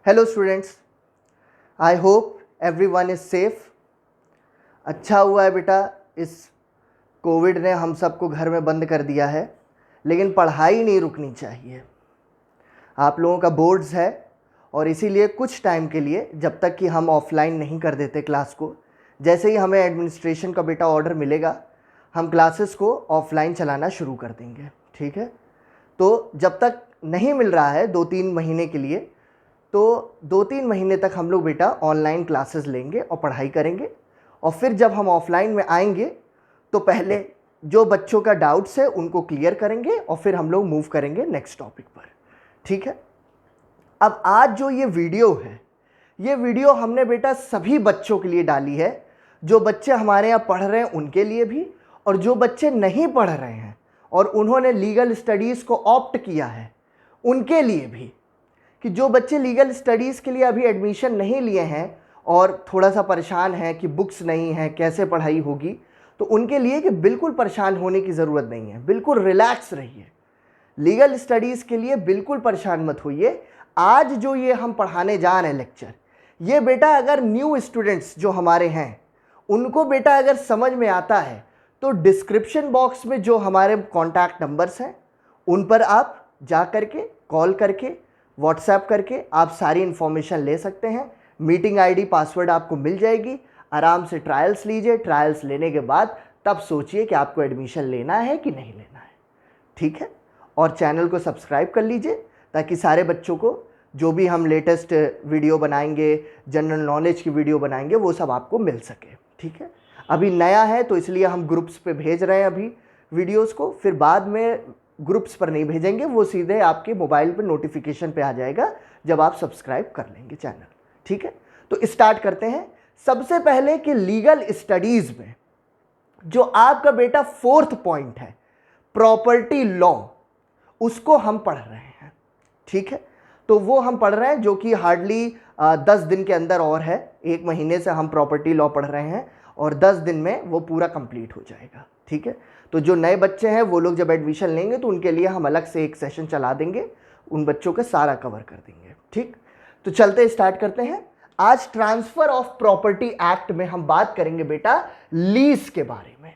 Hello students, I hope everyone is safe. अच्छा हुआ है बेटा, इस कोविड ने हम सबको घर में बंद कर दिया है, लेकिन पढ़ाई नहीं रुकनी चाहिए। आप लोगों का बोर्ड्स है और इसीलिए कुछ टाइम के लिए, जब तक कि हम ऑफलाइन नहीं कर देते क्लास को, जैसे ही हमें एडमिनिस्ट्रेशन का बेटा ऑर्डर मिलेगा, हम क्लासेस को ऑफलाइन चलाना शुरू कर देंगे। ठीक है, तो जब तक नहीं मिल रहा है 2-3 महीने के लिए, तो 2-3 महीने तक हम लोग बेटा ऑनलाइन क्लासेस लेंगे और पढ़ाई करेंगे। और फिर जब हम ऑफलाइन में आएंगे तो पहले जो बच्चों का डाउट्स है उनको क्लियर करेंगे और फिर हम लोग मूव करेंगे नेक्स्ट टॉपिक पर। ठीक है, अब आज जो ये वीडियो है, ये वीडियो हमने बेटा सभी बच्चों के लिए डाली है। जो बच्चे हमारे यहाँ पढ़ रहे हैं उनके लिए भी, और जो बच्चे नहीं पढ़ रहे हैं और उन्होंने लीगल स्टडीज़ को ऑप्ट किया है उनके लिए भी, कि जो बच्चे लीगल स्टडीज़ के लिए अभी एडमिशन नहीं लिए हैं और थोड़ा सा परेशान हैं कि बुक्स नहीं हैं, कैसे पढ़ाई होगी, तो उनके लिए कि बिल्कुल परेशान होने की ज़रूरत नहीं है, बिल्कुल रिलैक्स रहिए। लीगल स्टडीज़ के लिए बिल्कुल परेशान मत होइए। आज जो ये हम पढ़ाने जा रहे हैं लेक्चर, ये बेटा अगर न्यू स्टूडेंट्स जो हमारे हैं उनको बेटा अगर समझ में आता है तो डिस्क्रिप्शन बॉक्स में जो हमारे कॉन्टैक्ट नंबर्स हैं उन पर आप जा करके कॉल करके व्हाट्सएप करके आप सारी इन्फॉर्मेशन ले सकते हैं। मीटिंग आईडी पासवर्ड आपको मिल जाएगी। आराम से ट्रायल्स लीजिए, ट्रायल्स लेने के बाद तब सोचिए कि आपको एडमिशन लेना है कि नहीं लेना है। ठीक है, और चैनल को सब्सक्राइब कर लीजिए ताकि सारे बच्चों को जो भी हम लेटेस्ट वीडियो बनाएंगे, जनरल नॉलेज की वीडियो बनाएंगे, वो सब आपको मिल सके। ठीक है, अभी नया है तो इसलिए हम ग्रुप्स पे भेज रहे हैं अभी वीडियोस को, फिर बाद में ग्रुप्स पर नहीं भेजेंगे, वो सीधे आपके मोबाइल पे नोटिफिकेशन पे आ जाएगा जब आप सब्सक्राइब कर लेंगे चैनल। ठीक है, तो स्टार्ट करते हैं। सबसे पहले कि लीगल स्टडीज़ में जो आपका बेटा 4th पॉइंट है, प्रॉपर्टी लॉ, उसको हम पढ़ रहे हैं। ठीक है, तो वो हम पढ़ रहे हैं जो कि हार्डली 10 दिन के अंदर और है। 1 महीने से हम प्रॉपर्टी लॉ पढ़ रहे हैं और 10 दिन में वो पूरा कंप्लीट हो जाएगा। ठीक है, तो जो नए बच्चे हैं वो लोग जब एडमिशन लेंगे तो उनके लिए हम अलग से एक सेशन चला देंगे, उन बच्चों का सारा कवर कर देंगे। ठीक, तो चलते स्टार्ट करते हैं। आज ट्रांसफर ऑफ प्रॉपर्टी एक्ट में हम बात करेंगे बेटा लीज के बारे में।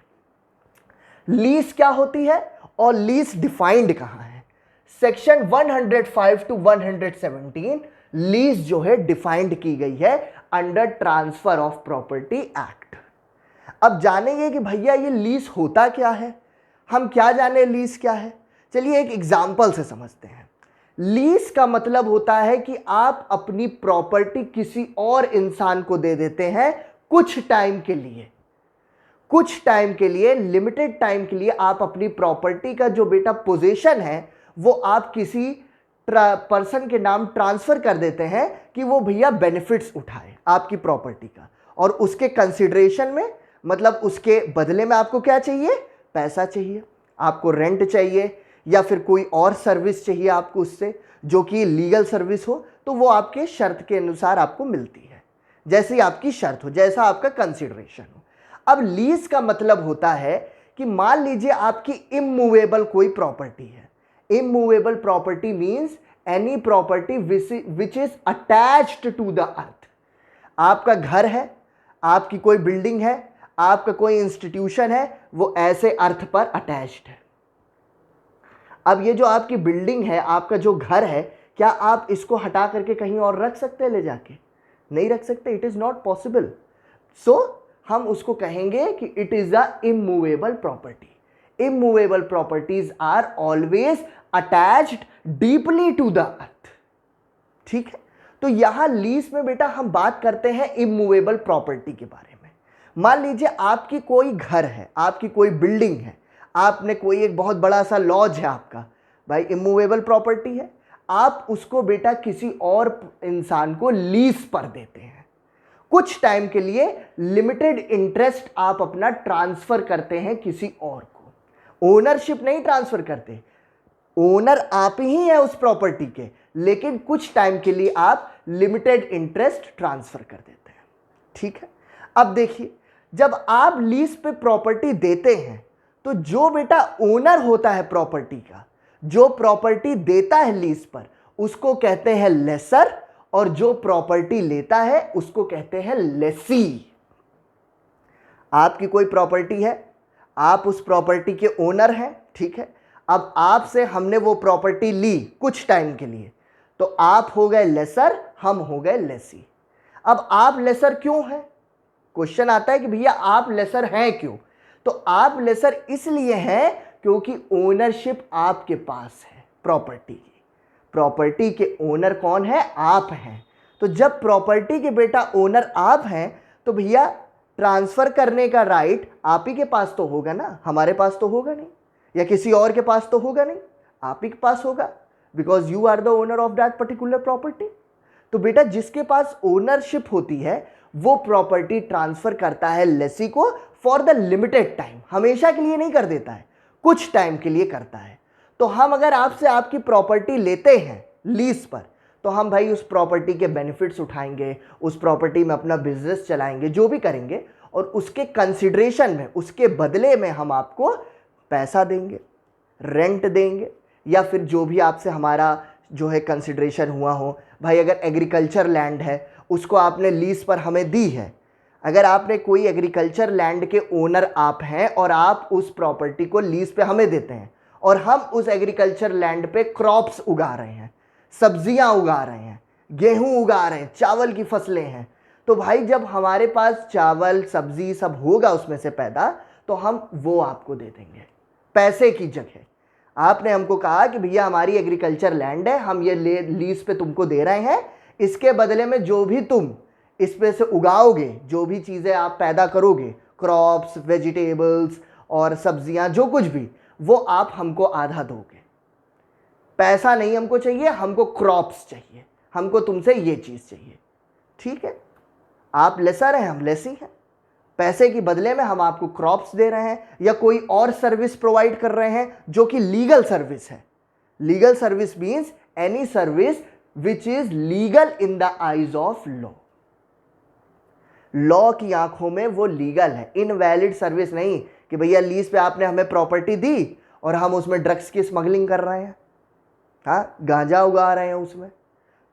लीज क्या होती है और लीज डिफाइंड कहां है। सेक्शन 105 to 117 लीज जो है डिफाइंड की गई है under transfer of property act. अब जानेंगे कि भैया ये लीज होता क्या है, हम क्या जाने लीज क्या है। चलिए एक एग्जांपल से समझते हैं। लीज का मतलब होता है कि आप अपनी प्रॉपर्टी किसी और इंसान को दे देते हैं कुछ टाइम के लिए। कुछ टाइम के लिए, लिमिटेड टाइम के लिए आप अपनी प्रॉपर्टी का जो बेटा पोजीशन है वो आप किसी पर्सन के नाम ट्रांसफर कर देते हैं कि वो भैया बेनिफिट्स उठाए आपकी प्रॉपर्टी का, और उसके कंसिडरेशन में, मतलब उसके बदले में आपको क्या चाहिए, पैसा चाहिए, आपको रेंट चाहिए या फिर कोई और सर्विस चाहिए आपको उससे, जो कि लीगल सर्विस हो, तो वो आपके शर्त के अनुसार आपको मिलती है, जैसी आपकी शर्त हो, जैसा आपका कंसिडरेशन हो। अब लीज का मतलब होता है कि मान लीजिए आपकी इमूवेबल कोई प्रॉपर्टी है। Immovable property means any property which is attached to the earth. आपका घर है, आपकी कोई बिल्डिंग है, आपका कोई इंस्टीट्यूशन है, वो ऐसे अर्थ पर अटैच्ड है। अब ये जो आपकी बिल्डिंग है, आपका जो घर है, क्या आप इसको हटा करके कहीं और रख सकते हैं ले जाके? नहीं रख सकते, it is not possible. So हम उसको कहेंगे कि it is a immovable property. Immovable properties are always attached deeply to the earth. ठीक है, तो यहां लीज में बेटा हम बात करते हैं इमूवेबल प्रॉपर्टी के बारे में। मान लीजिए आपकी कोई घर है, आपकी कोई बिल्डिंग है, आपने कोई एक बहुत बड़ा सा लॉज है आपका, भाई इमूवेबल प्रॉपर्टी है, आप उसको बेटा किसी और इंसान को लीज पर देते हैं। कुछ टाइम के लिए लिमिटेड इंटरेस्ट आप अपना ट्रांसफर करते हैं किसी और को। ओनरशिप नहीं ट्रांसफर करते, ओनर आप ही है उस प्रॉपर्टी के, लेकिन कुछ टाइम के लिए आप लिमिटेड इंटरेस्ट ट्रांसफर कर देते हैं। ठीक है, अब देखिए, जब आप लीज पे प्रॉपर्टी देते हैं तो जो बेटा ओनर होता है प्रॉपर्टी का, जो प्रॉपर्टी देता है लीज पर, उसको कहते हैं लेसर और जो प्रॉपर्टी लेता है उसको कहते हैं लेसी। आपकी कोई प्रॉपर्टी है, आप उस प्रॉपर्टी के ओनर हैं, ठीक है। अब आपसे हमने वो प्रॉपर्टी ली कुछ टाइम के लिए, तो आप हो गए लेसर, हम हो गए लेसी। अब आप लेसर क्यों हैं? क्वेश्चन आता है कि भैया आप लेसर हैं क्यों? तो आप लेसर इसलिए हैं क्योंकि ओनरशिप आपके पास है प्रॉपर्टी की। प्रॉपर्टी के ओनर कौन है? आप हैं। तो जब प्रॉपर्टी के बेटा ओनर आप हैं तो भैया ट्रांसफर करने का राइट आप ही के पास तो होगा ना, हमारे पास तो होगा नहीं, या किसी और के पास तो होगा नहीं, आप ही के पास होगा, because you are the owner of that particular property. तो बेटा जिसके पास ओनरशिप होती है वो प्रॉपर्टी ट्रांसफर करता है लेसी को फॉर द लिमिटेड टाइम, हमेशा के लिए नहीं कर देता है, कुछ टाइम के लिए करता है। तो हम अगर आपसे आपकी प्रॉपर्टी लेते हैं लीज पर, तो हम भाई उस प्रॉपर्टी के बेनिफिट्स उठाएंगे, उस प्रॉपर्टी में अपना बिजनेस चलाएंगे, जो भी करेंगे, और उसके कंसिडरेशन में, उसके बदले में हम आपको पैसा देंगे, रेंट देंगे, या फिर जो भी आपसे हमारा जो है कंसिडरेशन हुआ हो। भाई अगर एग्रीकल्चर लैंड है उसको आपने लीज पर हमें दी है, अगर आपने कोई एग्रीकल्चर लैंड के ओनर आप हैं और आप उस प्रॉपर्टी को लीज पे हमें देते हैं और हम उस एग्रीकल्चर लैंड पे क्रॉप्स उगा रहे हैं, सब्जियां उगा रहे हैं, गेहूं उगा रहे हैं, चावल की फसलें हैं, तो भाई जब हमारे पास चावल सब्जी सब होगा उसमें से पैदा, तो हम वो आपको दे देंगे पैसे की जगह। आपने हमको कहा कि भैया हमारी एग्रीकल्चर लैंड है, हम ये लीज पे तुमको दे रहे हैं, इसके बदले में जो भी तुम इस पे से उगाओगे, जो भी चीज़ें आप पैदा करोगे, क्रॉप्स, वेजिटेबल्स और सब्जियां, जो कुछ भी, वो आप हमको आधा दोगे। पैसा नहीं हमको चाहिए, हमको क्रॉप्स चाहिए, हमको तुमसे ये चीज़ चाहिए, ठीक है। आप लेसर हैं, हम लेसी हैं, पैसे की बदले में हम आपको क्रॉप्स दे रहे हैं या कोई और सर्विस प्रोवाइड कर रहे हैं जो कि लीगल सर्विस है। Legal service means any service which is legal in the eyes of law. Law की आंखों में वो लीगल है, इनवैलिड सर्विस नहीं कि भैया लीज पे आपने हमें प्रॉपर्टी दी और हम उसमें ड्रग्स की स्मगलिंग कर रहे हैं, हाँ, गांजा उगा रहे हैं उसमें।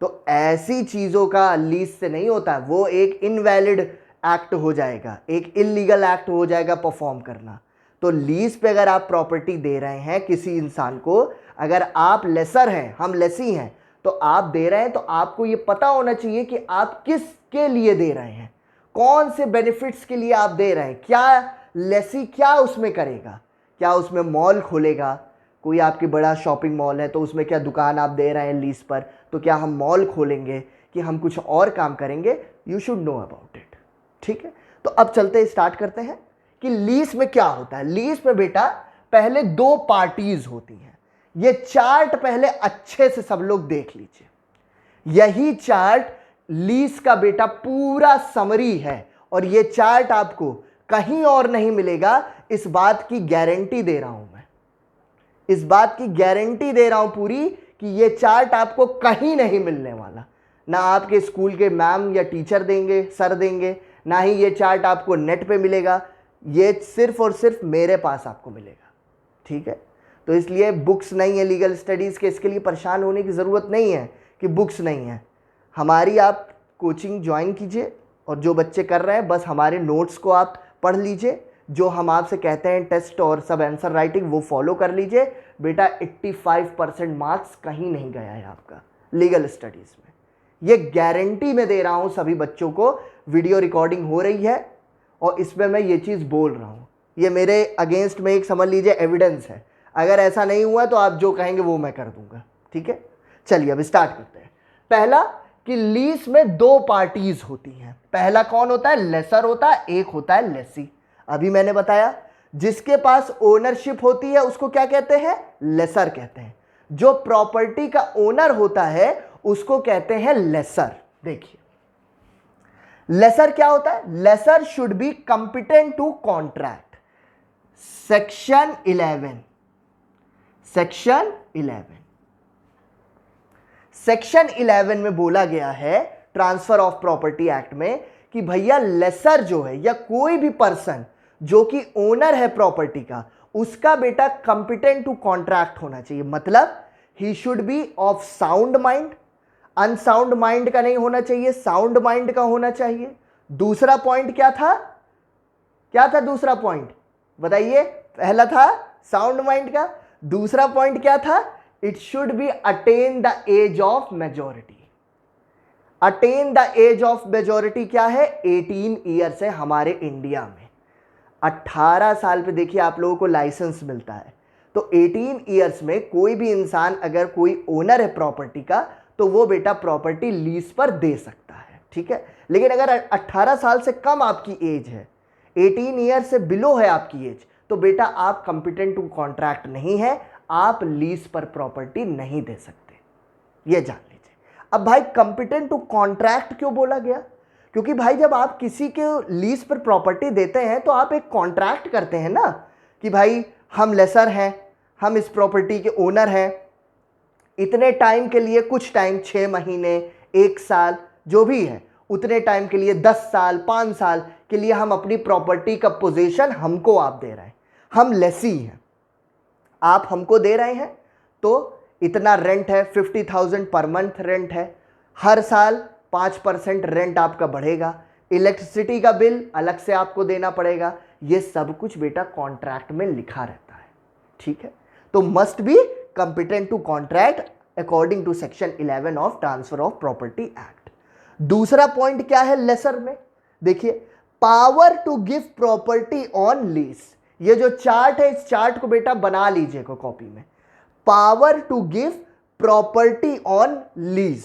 तो ऐसी चीज़ों का लीज से नहीं होता, वो एक इनवैलिड एक्ट हो जाएगा, एक इलीगल एक्ट हो जाएगा परफॉर्म करना। तो लीज पे अगर आप प्रॉपर्टी दे रहे हैं किसी इंसान को, अगर आप लेसर हैं, हम लेसी हैं, तो आप दे रहे हैं तो आपको ये पता होना चाहिए कि आप किसके लिए दे रहे हैं, कौन से बेनिफिट्स के लिए आप दे रहे हैं। क्या लेसी क्या उसमें करेगा? क्या उसमें मॉल खोलेगा? कोई आपकी बड़ा शॉपिंग मॉल है तो उसमें क्या दुकान आप दे रहे हैं लीज पर, तो क्या हम मॉल खोलेंगे कि हम कुछ और काम करेंगे? You should know about it, ठीक है। तो अब चलते स्टार्ट करते हैं कि लीज में क्या होता है। लीज में बेटा पहले दो पार्टीज होती हैं। ये चार्ट पहले अच्छे से सब लोग देख लीजिए, यही चार्ट लीज का बेटा पूरा समरी है, और ये चार्ट आपको कहीं और नहीं मिलेगा। इस बात की गारंटी दे रहा हूं मैं, इस बात की गारंटी दे रहा हूं पूरी कि ये चार्ट आपको कहीं नहीं मिलने वाला। ना आपके स्कूल के मैम या टीचर देंगे, सर देंगे, ना ही ये चार्ट आपको नेट पे मिलेगा, ये सिर्फ और सिर्फ मेरे पास आपको मिलेगा, ठीक है। तो इसलिए बुक्स नहीं है लीगल स्टडीज़ के, इसके लिए परेशान होने की ज़रूरत नहीं है कि बुक्स नहीं है। हमारी आप कोचिंग ज्वाइन कीजिए, और जो बच्चे कर रहे हैं बस हमारे नोट्स को आप पढ़ लीजिए, जो हम आपसे कहते हैं टेस्ट और सब आंसर राइटिंग वो फॉलो कर लीजिए। बेटा 85% मार्क्स कहीं नहीं गया है आपका लीगल स्टडीज़ में, ये गारंटी मैं दे रहा हूँ सभी बच्चों को। वीडियो रिकॉर्डिंग हो रही है और इसमें मैं ये चीज़ बोल रहा हूँ, ये मेरे अगेंस्ट में एक समझ लीजिए एविडेंस है। अगर ऐसा नहीं हुआ तो आप जो कहेंगे वो मैं कर दूंगा, ठीक है। चलिए अब स्टार्ट करते हैं। पहला कि लीज में दो पार्टीज होती हैं। पहला कौन होता है? लेसर होता है, एक होता है लेसी। अभी मैंने बताया जिसके पास ओनरशिप होती है उसको क्या कहते हैं? लेसर कहते हैं। जो प्रॉपर्टी का ओनर होता है उसको कहते हैं लेसर। देखिए लेसर क्या होता है? Lessor should be competent to contract. Section 11, section 11, section 11 में बोला गया है ट्रांसफर ऑफ प्रॉपर्टी एक्ट में कि भैया लेसर जो है या कोई भी पर्सन जो कि ओनर है प्रॉपर्टी का, उसका बेटा कंपिटेंट टू कॉन्ट्रैक्ट होना चाहिए। मतलब ही should be of sound mind, unsound mind का नहीं होना चाहिए, साउंड माइंड का होना चाहिए। दूसरा पॉइंट क्या था, क्या था दूसरा पॉइंट बताइए? पहला था साउंड माइंड का, दूसरा पॉइंट क्या था? It should be attain the age of majority. Attain the age of majority क्या है? 18 ईयर्स है हमारे इंडिया में। 18 साल पे देखिए आप लोगों को लाइसेंस मिलता है, तो 18 ईयर्स में कोई भी इंसान अगर कोई ओनर है प्रॉपर्टी का तो वो बेटा प्रॉपर्टी लीज पर दे सकता है, ठीक है। लेकिन अगर 18 साल से कम आपकी एज है, 18 ईयर से बिलो है आपकी एज, तो बेटा आप कंपिटेंट टू कॉन्ट्रैक्ट नहीं है, आप लीज पर प्रॉपर्टी नहीं दे सकते, ये जान लीजिए। अब भाई कंपिटेंट टू कॉन्ट्रैक्ट क्यों बोला गया? क्योंकि भाई जब आप किसी के लीज पर प्रॉपर्टी देते हैं तो आप एक कॉन्ट्रैक्ट करते हैं ना कि भाई हम लेसर हैं, हम इस प्रॉपर्टी के ओनर हैं, इतने टाइम के लिए, कुछ टाइम 6 महीने, 1 साल, जो भी है उतने टाइम के लिए, 10 साल, 5 साल के लिए हम अपनी प्रॉपर्टी का पोजीशन हमको आप दे रहे हैं, हम लेसी हैं, आप हमको दे रहे हैं, तो इतना रेंट है, 50,000 पर मंथ रेंट है, हर साल 5% रेंट आपका बढ़ेगा, इलेक्ट्रिसिटी का बिल अलग से आपको देना पड़ेगा, ये सब कुछ बेटा कॉन्ट्रैक्ट में लिखा रहता है, ठीक है। तो must be competent to contract according to section 11 of transfer of property act. दूसरा पॉइंट क्या है लेसर में? देखिए, power to give property on lease. ये जो चार्ट है, इस चार्ट को बेटा बना लीजिएगा कॉपी में। Power to give property on lease,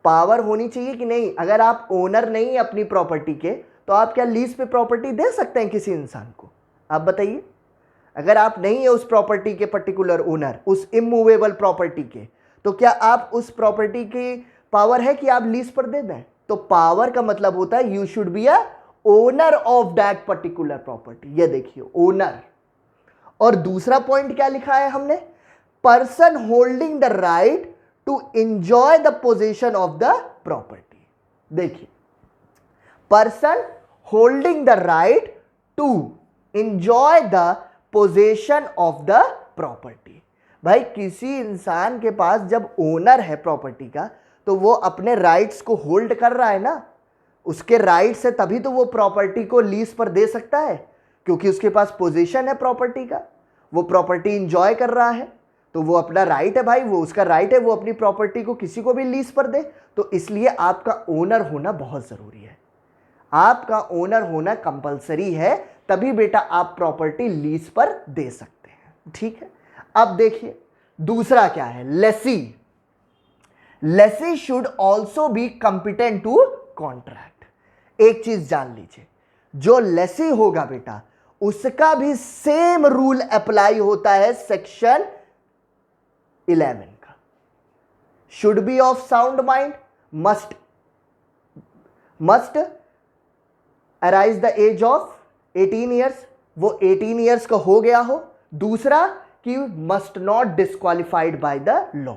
power होनी चाहिए कि नहीं? अगर आप ओनर नहीं है अपनी प्रॉपर्टी के, तो आप क्या लीज पे प्रॉपर्टी दे सकते हैं किसी इंसान को? आप बताइए। अगर आप नहीं है उस प्रॉपर्टी के पर्टिकुलर ओनर, उस इमूवेबल प्रॉपर्टी के, तो क्या आप उस प्रॉपर्टी की पावर है कि आप लीज पर दे दें? तो पावर का मतलब होता है you should be a owner of that particular property. ये देखिए, ओनर। और दूसरा पॉइंट क्या लिखा है हमने? Person holding the right to enjoy the possession of the property. देखिए, person holding the right to enjoy the possession of the property. भाई किसी इंसान के पास जब ओनर है प्रॉपर्टी का, तो वो अपने राइट्स को होल्ड कर रहा है ना, उसके राइट से तभी तो वो प्रॉपर्टी को लीज पर दे सकता है, क्योंकि उसके पास पोजीशन है प्रॉपर्टी का, वो प्रॉपर्टी इंजॉय कर रहा है, तो वो अपना राइट है भाई, वो उसका राइट है, वो अपनी प्रॉपर्टी को किसी को भी लीज पर दे। तो इसलिए आपका ओनर होना बहुत जरूरी है, आपका ओनर होना कंपलसरी है, तभी बेटा आप प्रॉपर्टी लीज पर दे सकते हैं, ठीक है। अब देखिए दूसरा क्या है, lessee. Lessee should also be competent to contract. एक चीज जान लीजिए, जो लेसी होगा बेटा, उसका भी सेम रूल अप्लाई होता है सेक्शन 11 का। Should be of sound mind, must arise the age of 18 years, वो 18 ईयर्स का हो गया हो। दूसरा कि must not disqualified by the law.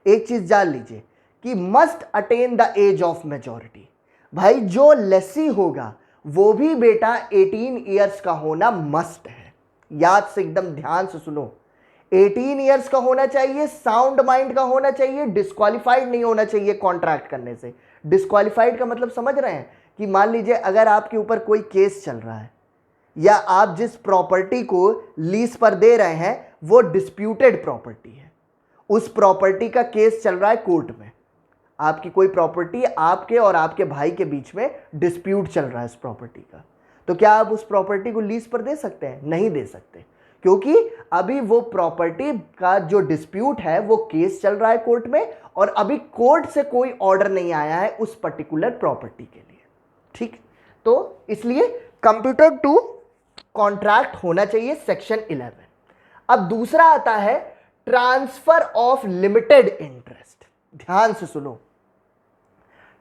एक चीज जान लीजिए कि must attain the age of majority. भाई जो लेसी होगा वो भी बेटा 18 ईयर्स का होना मस्ट है, याद से एकदम ध्यान से सुनो। 18 ईयर्स का होना चाहिए, साउंड माइंड का होना चाहिए, डिस्क्वालिफाइड नहीं होना चाहिए कॉन्ट्रैक्ट करने से। डिस्क्वालिफाइड का मतलब समझ रहे हैं कि मान लीजिए अगर आपके ऊपर कोई केस चल रहा है, या आप जिस प्रॉपर्टी को लीज पर दे रहे हैं वो डिस्प्यूटेड प्रॉपर्टी है, उस प्रॉपर्टी का केस चल रहा है कोर्ट में, आपकी कोई प्रॉपर्टी, आपके और आपके भाई के बीच में डिस्प्यूट चल रहा है इस प्रॉपर्टी का, तो क्या आप उस प्रॉपर्टी को लीज पर दे सकते हैं? नहीं दे सकते, क्योंकि अभी वो प्रॉपर्टी का जो डिस्प्यूट है वो केस चल रहा है कोर्ट में, और अभी कोर्ट से कोई ऑर्डर नहीं आया है उस पर्टिकुलर प्रॉपर्टी के लिए, ठीक। तो इसलिए कंप्यूटर टू कॉन्ट्रैक्ट होना चाहिए सेक्शन 11। अब दूसरा आता है ट्रांसफर ऑफ लिमिटेड इंटरेस्ट। ध्यान से सुनो,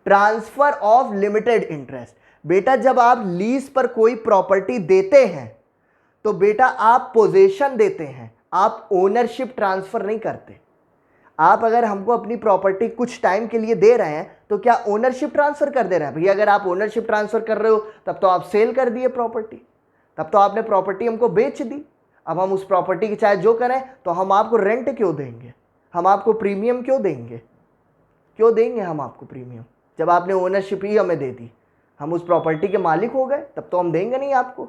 ट्रांसफर ऑफ लिमिटेड इंटरेस्ट। बेटा जब आप लीज पर कोई प्रॉपर्टी देते हैं तो बेटा आप पोजीशन देते हैं, आप ओनरशिप ट्रांसफर नहीं करते। आप अगर हमको अपनी प्रॉपर्टी कुछ टाइम के लिए दे रहे हैं तो क्या ओनरशिप ट्रांसफर कर दे रहे हैं? भैया अगर आप ओनरशिप ट्रांसफर कर रहे हो तब तो आप सेल कर दिए प्रॉपर्टी, तब तो आपने प्रॉपर्टी हमको बेच दी। अब हम उस प्रॉपर्टी की चाहे जो करें, तो हम आपको रेंट क्यों देंगे, हम आपको प्रीमियम क्यों देंगे? क्यों देंगे हम आपको प्रीमियम, जब आपने ओनरशिप ही हमें दे दी, हम उस प्रॉपर्टी के मालिक हो गए, तब तो हम देंगे नहीं आपको।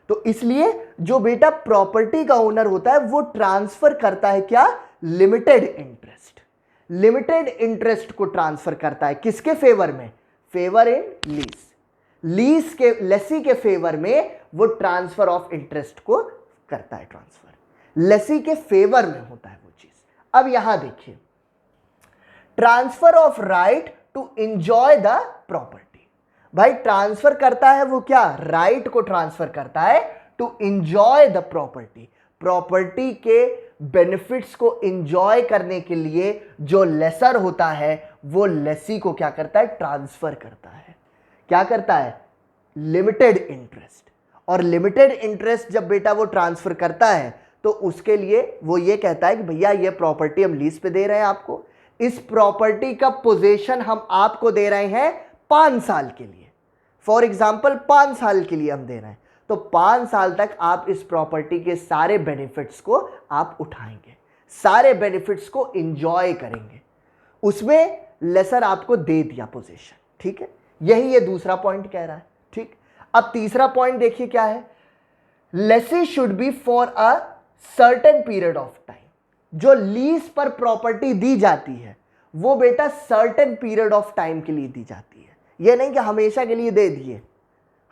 तो इसलिए जो बेटा प्रॉपर्टी का ओनर होता है वो ट्रांसफर करता है क्या, लिमिटेड इंटरेस्ट। लिमिटेड इंटरेस्ट को ट्रांसफर करता है किसके फेवर में, फेवर इन लीज। लीज के लेसी के फेवर में वो ट्रांसफर ऑफ इंटरेस्ट को करता है, ट्रांसफर लेसी के फेवर में होता है वो चीज। अब यहां देखिए, transfer of right to enjoy the property. भाई ट्रांसफर करता है वो क्या, राइट को ट्रांसफर करता है to enjoy the property. Property के बेनिफिट्स को एंजॉय करने के लिए जो लेसर होता है वो लेसी को क्या करता है, ट्रांसफर करता है। क्या करता है, लिमिटेड इंटरेस्ट। और लिमिटेड इंटरेस्ट जब बेटा वो ट्रांसफर करता है तो उसके लिए वो ये कहता है कि भैया ये प्रॉपर्टी हम लीज पे दे रहे हैं आपको, इस प्रॉपर्टी का पोजीशन हम आपको दे रहे हैं 5 साल के लिए। फॉर एग्जाम्पल 5 साल के लिए हम दे रहे हैं, तो 5 साल तक आप इस प्रॉपर्टी के सारे बेनिफिट्स को आप उठाएंगे, सारे बेनिफिट्स को एंजॉय करेंगे। उसमें लेसर आपको दे दिया पोजीशन, ठीक है। यही ये दूसरा पॉइंट कह रहा है, ठीक। अब तीसरा पॉइंट देखिए क्या है, lessee should be for a certain period of time. जो लीज पर प्रॉपर्टी दी जाती है वो बेटा सर्टेन पीरियड ऑफ टाइम के लिए दी जाती है। ये नहीं कि हमेशा के लिए दे दिए,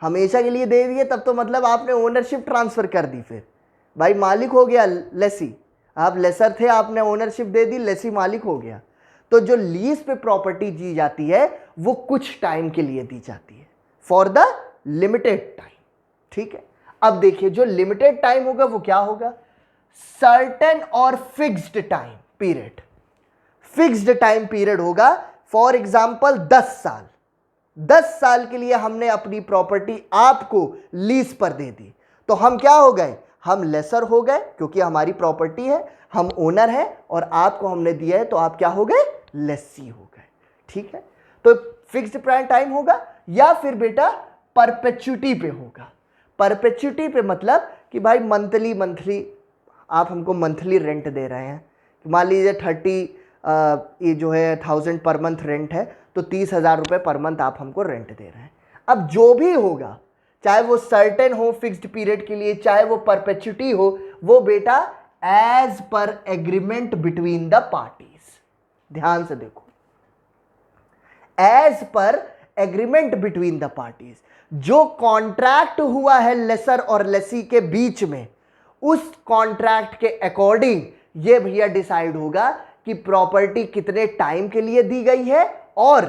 हमेशा के लिए दे दिए तब तो मतलब आपने ओनरशिप ट्रांसफर कर दी, फिर भाई मालिक हो गया लेसी, आप लेसर थे, आपने ओनरशिप दे दी, लेसी मालिक हो गया। तो जो लीज पे प्रॉपर्टी दी जाती है वो कुछ टाइम के लिए दी जाती है, फॉर द लिमिटेड टाइम, ठीक है। अब देखिए जो लिमिटेड टाइम होगा वो क्या होगा, सर्टेन और fixed time period. Fixed time period होगा, फॉर एग्जांपल 10 साल। 10 साल के लिए हमने अपनी प्रॉपर्टी आपको लीज पर दे दी, तो हम क्या हो गए, हम लेसर हो गए क्योंकि हमारी प्रॉपर्टी है, हम ओनर हैं, और आपको हमने दिया है तो आप क्या हो गए, लेसी हो गए, ठीक है। तो फिक्स्ड टाइम होगा या फिर बेटा परपेचुटी पे होगा। परपेचुटी पे मतलब कि भाई मंथली आप हमको मंथली रेंट दे रहे हैं, मान लीजिए 30 ये जो है 1000 पर मंथ रेंट है, तो 30,000 रुपये पर मंथ आप हमको रेंट दे रहे हैं। अब जो भी होगा, चाहे वो सर्टेन हो फिक्स्ड पीरियड के लिए, चाहे वो परपेचुटी हो, वो बेटा as per agreement between the parties. ध्यान से देखो, as per agreement between the parties. जो कॉन्ट्रैक्ट हुआ है लेसर और लेसी के बीच में, उस कॉन्ट्रैक्ट के अकॉर्डिंग ये भैया डिसाइड होगा कि प्रॉपर्टी कितने टाइम के लिए दी गई है, और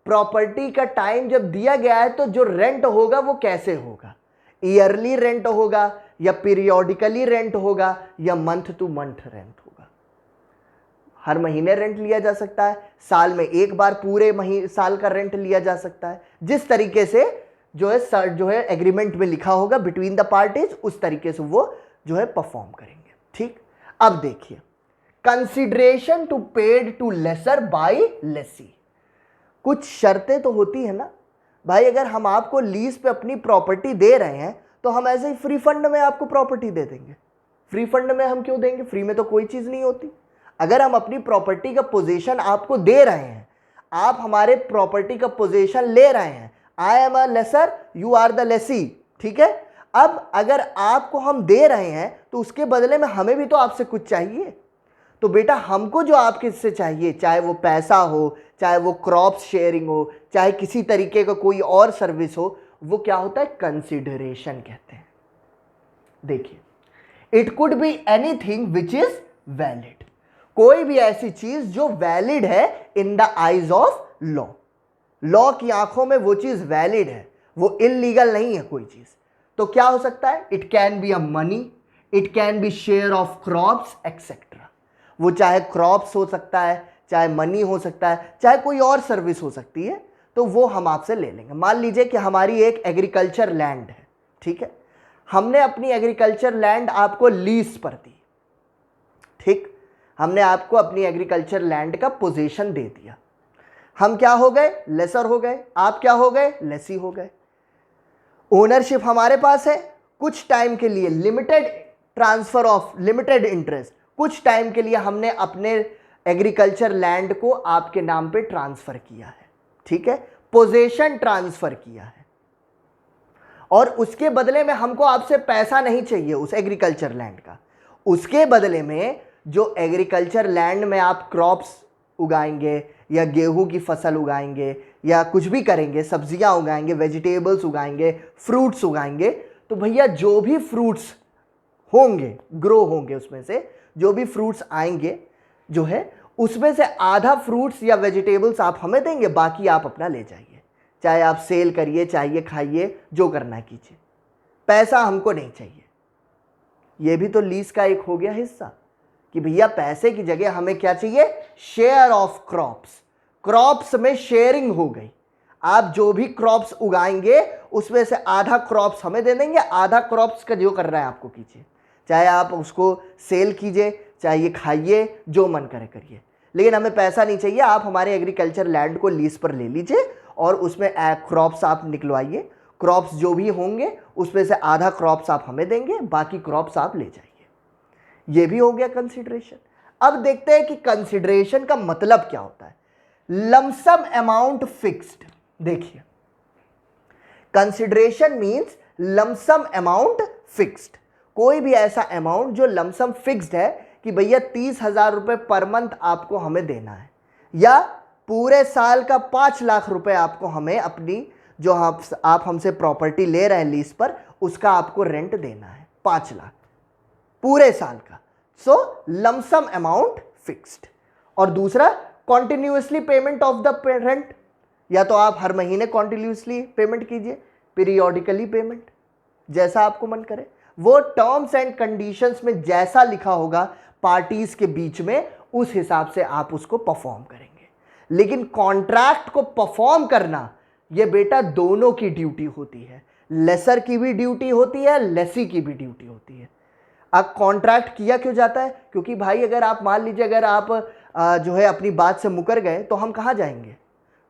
प्रॉपर्टी का टाइम जब दिया गया है तो जो रेंट होगा वो कैसे होगा, ईयरली रेंट होगा या पीरियोडिकली रेंट होगा या मंथ टू मंथ रेंट होगा। हर महीने रेंट लिया जा सकता है, साल में एक बार पूरे महीने साल का रेंट लिया जा सकता है। जिस तरीके से जो है एग्रीमेंट में लिखा होगा बिटवीन द पार्टीज, उस तरीके से वो जो है परफॉर्म करेंगे, ठीक। अब देखिए, consideration to paid to lessor by lessee. कुछ शर्तें तो होती है ना भाई, अगर हम आपको लीज पे अपनी प्रॉपर्टी दे रहे हैं तो हम ऐसे ही फ्री फंड में आपको प्रॉपर्टी दे देंगे। फ्री फंड में हम क्यों देंगे, फ्री में तो कोई चीज नहीं होती। अगर हम अपनी प्रॉपर्टी का पोजीशन आपको दे रहे हैं, आप हमारे प्रॉपर्टी का पोजीशन ले रहे हैं, I am a lessor, you are the lessee, ठीक है। अब अगर आपको हम दे रहे हैं तो उसके बदले में हमें भी तो आपसे कुछ चाहिए। तो बेटा हमको जो आपके से चाहिए, चाहे वो पैसा हो, चाहे वो क्रॉप शेयरिंग हो, चाहे किसी तरीके का कोई और सर्विस हो, वो क्या होता है, कंसिडरेशन कहते हैं। देखिए, it could be anything which is valid. कोई भी ऐसी चीज जो वैलिड है इन the eyes of law. Law की आंखों में वो चीज वैलिड है, वो इलीगल नहीं है कोई चीज। तो क्या हो सकता है, it can be a money, it can be share of crops etcetera. वो चाहे क्रॉप्स हो सकता है, चाहे मनी हो सकता है, चाहे कोई और सर्विस हो सकती है, तो वो हम आपसे ले लेंगे। मान लीजिए कि हमारी एक एग्रीकल्चर लैंड है, ठीक है, हमने अपनी एग्रीकल्चर लैंड आपको लीज पर दी, ठीक, हमने आपको अपनी एग्रीकल्चर लैंड का पोजीशन दे दिया। हम क्या हो गए, लेसर हो गए, आप क्या हो गए, लेसी हो गए। ओनरशिप हमारे पास है, कुछ टाइम के लिए limited transfer of limited interest, कुछ टाइम के लिए हमने अपने एग्रीकल्चर लैंड को आपके नाम पे ट्रांसफर किया है, ठीक है, पोजेशन ट्रांसफर किया है, और उसके बदले में हमको आपसे पैसा नहीं चाहिए उस एग्रीकल्चर लैंड का। उसके बदले में जो एग्रीकल्चर लैंड में आप क्रॉप्स उगाएंगे या गेहूं की फसल उगाएंगे या कुछ भी करेंगे, सब्जियां उगाएंगे, वेजिटेबल्स उगाएंगे, फ्रूट्स उगाएंगे, तो भैया जो भी फ्रूट्स होंगे, ग्रो होंगे, उसमें से जो भी फ्रूट्स आएंगे जो है, उसमें से आधा फ्रूट्स या वेजिटेबल्स आप हमें देंगे, बाकी आप अपना ले जाइए, चाहे आप सेल करिए, चाहिए खाइए, जो करना कीजिए, पैसा हमको नहीं चाहिए। ये भी तो लीज का एक हो गया हिस्सा कि भैया पैसे की जगह हमें क्या चाहिए, शेयर ऑफ क्रॉप्स। क्रॉप्स में शेयरिंग हो गई, आप जो भी क्रॉप्स उगाएंगे उसमें से आधा क्रॉप्स हमें दे देंगे, आधा क्रॉप्स का जो कर रहा है आपको कीजिए, चाहे आप उसको सेल कीजिए, चाहे खाइए, जो मन करे करिए, लेकिन हमें पैसा नहीं चाहिए। आप हमारे एग्रीकल्चर लैंड को लीज पर ले लीजिए और उसमें क्रॉप्स आप निकलवाइए, क्रॉप्स जो भी होंगे उसमें से आधा क्रॉप्स आप हमें देंगे, बाकी क्रॉप्स आप ले जाइए। ये भी हो गया कंसिडरेशन। अब देखते हैं कि कंसिडरेशन का मतलब क्या होता है। Lump sum amount fixed. देखिए, consideration means lump sum amount fixed. कोई भी ऐसा अमाउंट जो लमसम फिक्स्ड है कि भैया 30,000 रुपए पर मंथ आपको हमें देना है, या पूरे साल का 5 लाख रुपए आपको हमें अपनी जो आप हमसे प्रॉपर्टी ले रहे हैं लीज पर, उसका आपको रेंट देना है 5 लाख पूरे साल का। सो लमसम अमाउंट फिक्स्ड। और दूसरा, continuously payment of the rent, या तो आप हर महीने कॉन्टिन्यूसली पेमेंट कीजिए, पीरियोडिकली पेमेंट, जैसा आपको मन करे। वो टर्म्स एंड कंडीशंस में जैसा लिखा होगा पार्टीज के बीच में, उस हिसाब से आप उसको परफॉर्म करेंगे। लेकिन कॉन्ट्रैक्ट को परफॉर्म करना ये बेटा दोनों की ड्यूटी होती है, लेसर की भी ड्यूटी होती है, लेसी की भी ड्यूटी होती है। अब कॉन्ट्रैक्ट किया क्यों जाता है? क्योंकि भाई अगर आप मान लीजिए अगर आप जो है अपनी बात से मुकर गए तो हम कहाँ जाएंगे?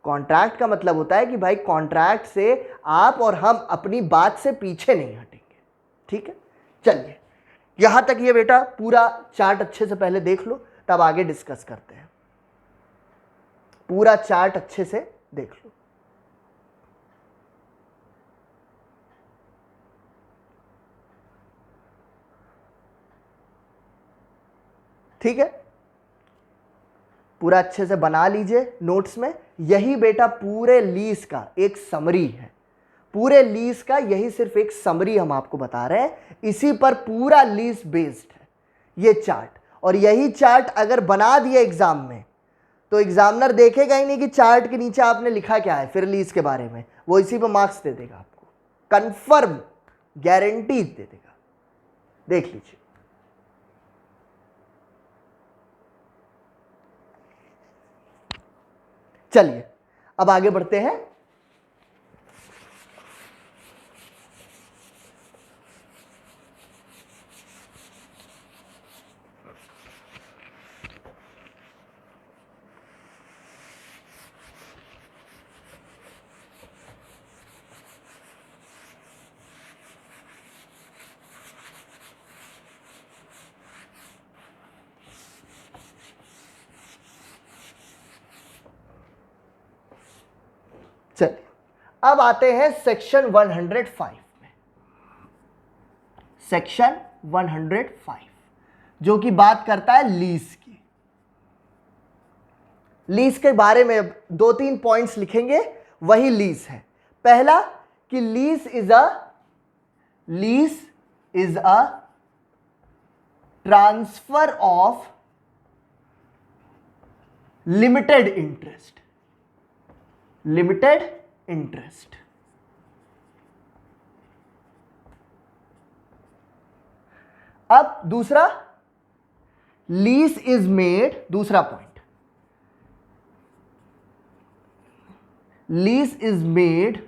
कॉन्ट्रैक्ट का मतलब होता है कि भाई कॉन्ट्रैक्ट से आप और हम अपनी बात से पीछे नहीं हटेंगे, ठीक है। चलिए, यहां तक ये बेटा पूरा चार्ट अच्छे से पहले देख लो, तब आगे डिस्कस करते हैं। पूरा चार्ट अच्छे से देख लो। ठीक है, पूरा अच्छे से बना लीजिए नोट्स में। यही बेटा पूरे लीज का एक समरी है, पूरे लीज का यही सिर्फ एक समरी हम आपको बता रहे हैं, इसी पर पूरा लीज बेस्ड है ये चार्ट। और यही चार्ट अगर बना दिया एग्जाम में तो एग्जामिनर देखेगा ही नहीं कि चार्ट के नीचे आपने लिखा क्या है फिर लीज के बारे में, वो इसी पर मार्क्स दे देगा आपको, कंफर्म गारंटी दे देगा। देख लीजिए, चलिए अब आगे बढ़ते हैं। चलिए अब आते हैं सेक्शन 105 में। सेक्शन 105 जो कि बात करता है लीज की। लीज के बारे में 2-3 पॉइंट्स लिखेंगे, वही लीज है। पहला कि lease is a transfer of limited interest. Limited interest. अब दूसरा, लीज इज मेड, दूसरा point, lease is made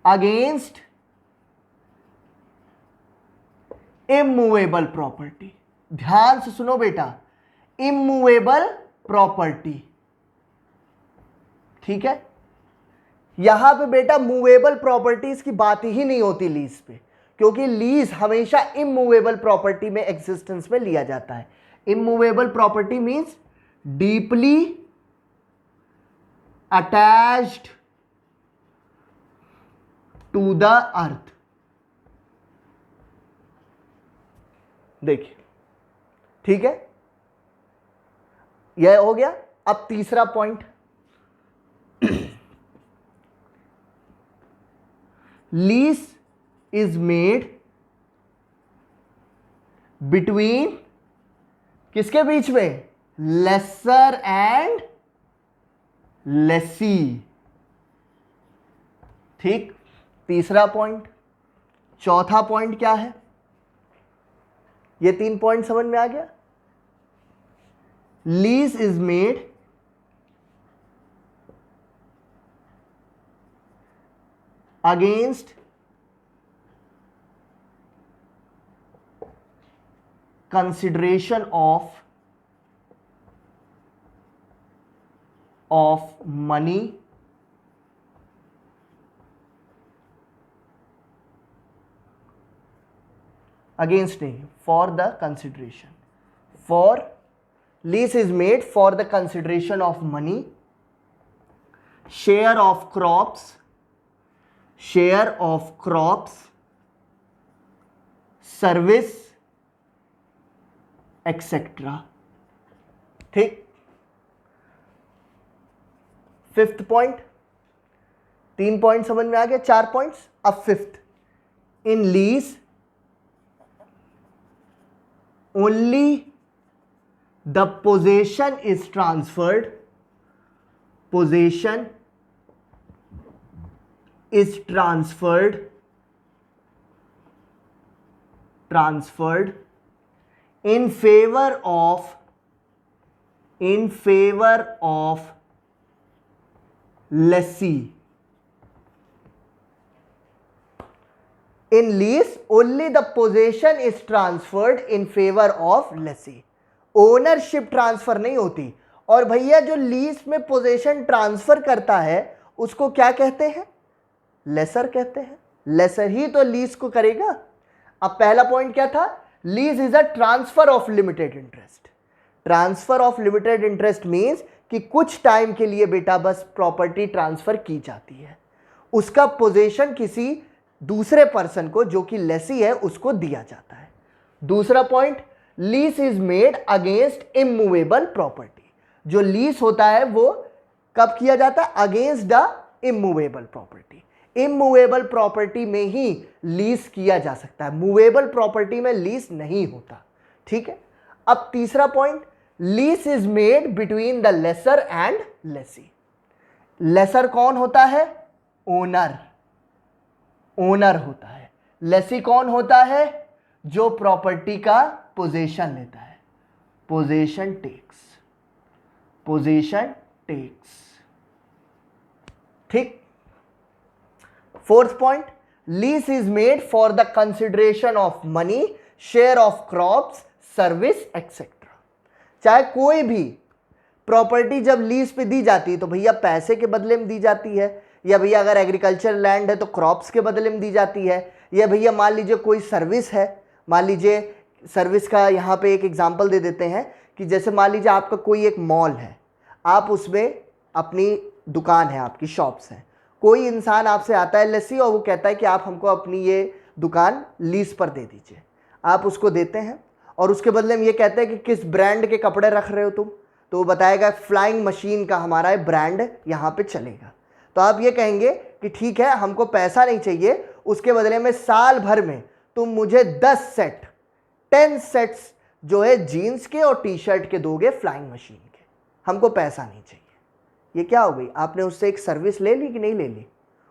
against immovable property. ध्यान से सुनो बेटा, इमूवेबल प्रॉपर्टी, ठीक है। यहां पे बेटा मूवेबल प्रॉपर्टीज की बात ही नहीं होती लीज पे, क्योंकि लीज हमेशा इमूवेबल प्रॉपर्टी में एग्जिस्टेंस में लिया जाता है। Immovable property means deeply attached to the earth. देखिए, ठीक है, यह हो गया। अब तीसरा point, lease is made between, किसके बीच में? Lessor and lessee. ठीक, तीसरा पॉइंट। चौथा पॉइंट क्या है? ये 3 पॉइंट समझ में आ गया। Lease is made against consideration of money against नहीं, for the consideration, for lease is made for the consideration of money, share of crops, service etcetera. ठीक, फिफ्थ पॉइंट, 3 पॉइंट समझ में आ गया, 4 पॉइंट्स। अब fifth, in lease only the possession is transferred, possession is transferred in favor of lessee। In lease only the possession is transferred in favor of lessee, ownership transfer नहीं होती। और भैया जो lease में पोजेशन ट्रांसफर करता है उसको क्या कहते हैं? लेसर कहते हैं। लेसर ही तो लीज को करेगा। अब पहला पॉइंट क्या था? Lease is a transfer of limited interest. Transfer of limited interest means कि कुछ टाइम के लिए बेटा बस प्रॉपर्टी ट्रांसफर की जाती है, उसका पोजेशन किसी दूसरे पर्सन को जो कि लेसी है उसको दिया जाता है। दूसरा point, lease is made against immovable property. जो लीज होता है वो कब किया जाता है? Against the immovable property. Immovable property में ही लीज किया जा सकता है, मूवेबल प्रॉपर्टी में लीज नहीं होता। ठीक है। अब तीसरा point, lease is made between the lessor and lessee. Lessor कौन होता है? ओनर, ओनर होता है। लेसी कौन होता है? जो प्रॉपर्टी का पोजेशन लेता है। Possession takes, possession takes. ठीक। Fourth point, lease is made for the consideration of money, share of crops, service etcetera. चाहे कोई भी प्रॉपर्टी जब लीज पे दी जाती है तो भैया पैसे के बदले में दी जाती है, या भैया अगर एग्रीकल्चर लैंड है तो क्रॉप्स के बदले में दी जाती है, या भैया मान लीजिए कोई सर्विस है। मान लीजिए सर्विस का यहाँ पे एक एग्जांपल दे देते हैं कि जैसे मान लीजिए आपका कोई एक मॉल है, आप उसमें अपनी दुकान है, आपकी शॉप्स हैं, कोई इंसान आपसे आता है लेसी और वो कहता है कि आप हमको अपनी ये दुकान लीज पर दे दीजिए। आप उसको देते हैं और उसके बदले में ये कहते हैं कि किस ब्रांड के कपड़े रख रहे हो तुम, तो वो बताएगा फ्लाइंग मशीन का हमारा ब्रांड यहाँ पे चलेगा। तो आप ये कहेंगे कि ठीक है, हमको पैसा नहीं चाहिए, उसके बदले में साल भर में तुम मुझे 10 सेट्स जो है जीन्स के और टी शर्ट के दोगे फ्लाइंग मशीन के, हमको पैसा नहीं चाहिए। ये क्या हो गई? आपने उससे एक सर्विस ले ली कि नहीं ले ली?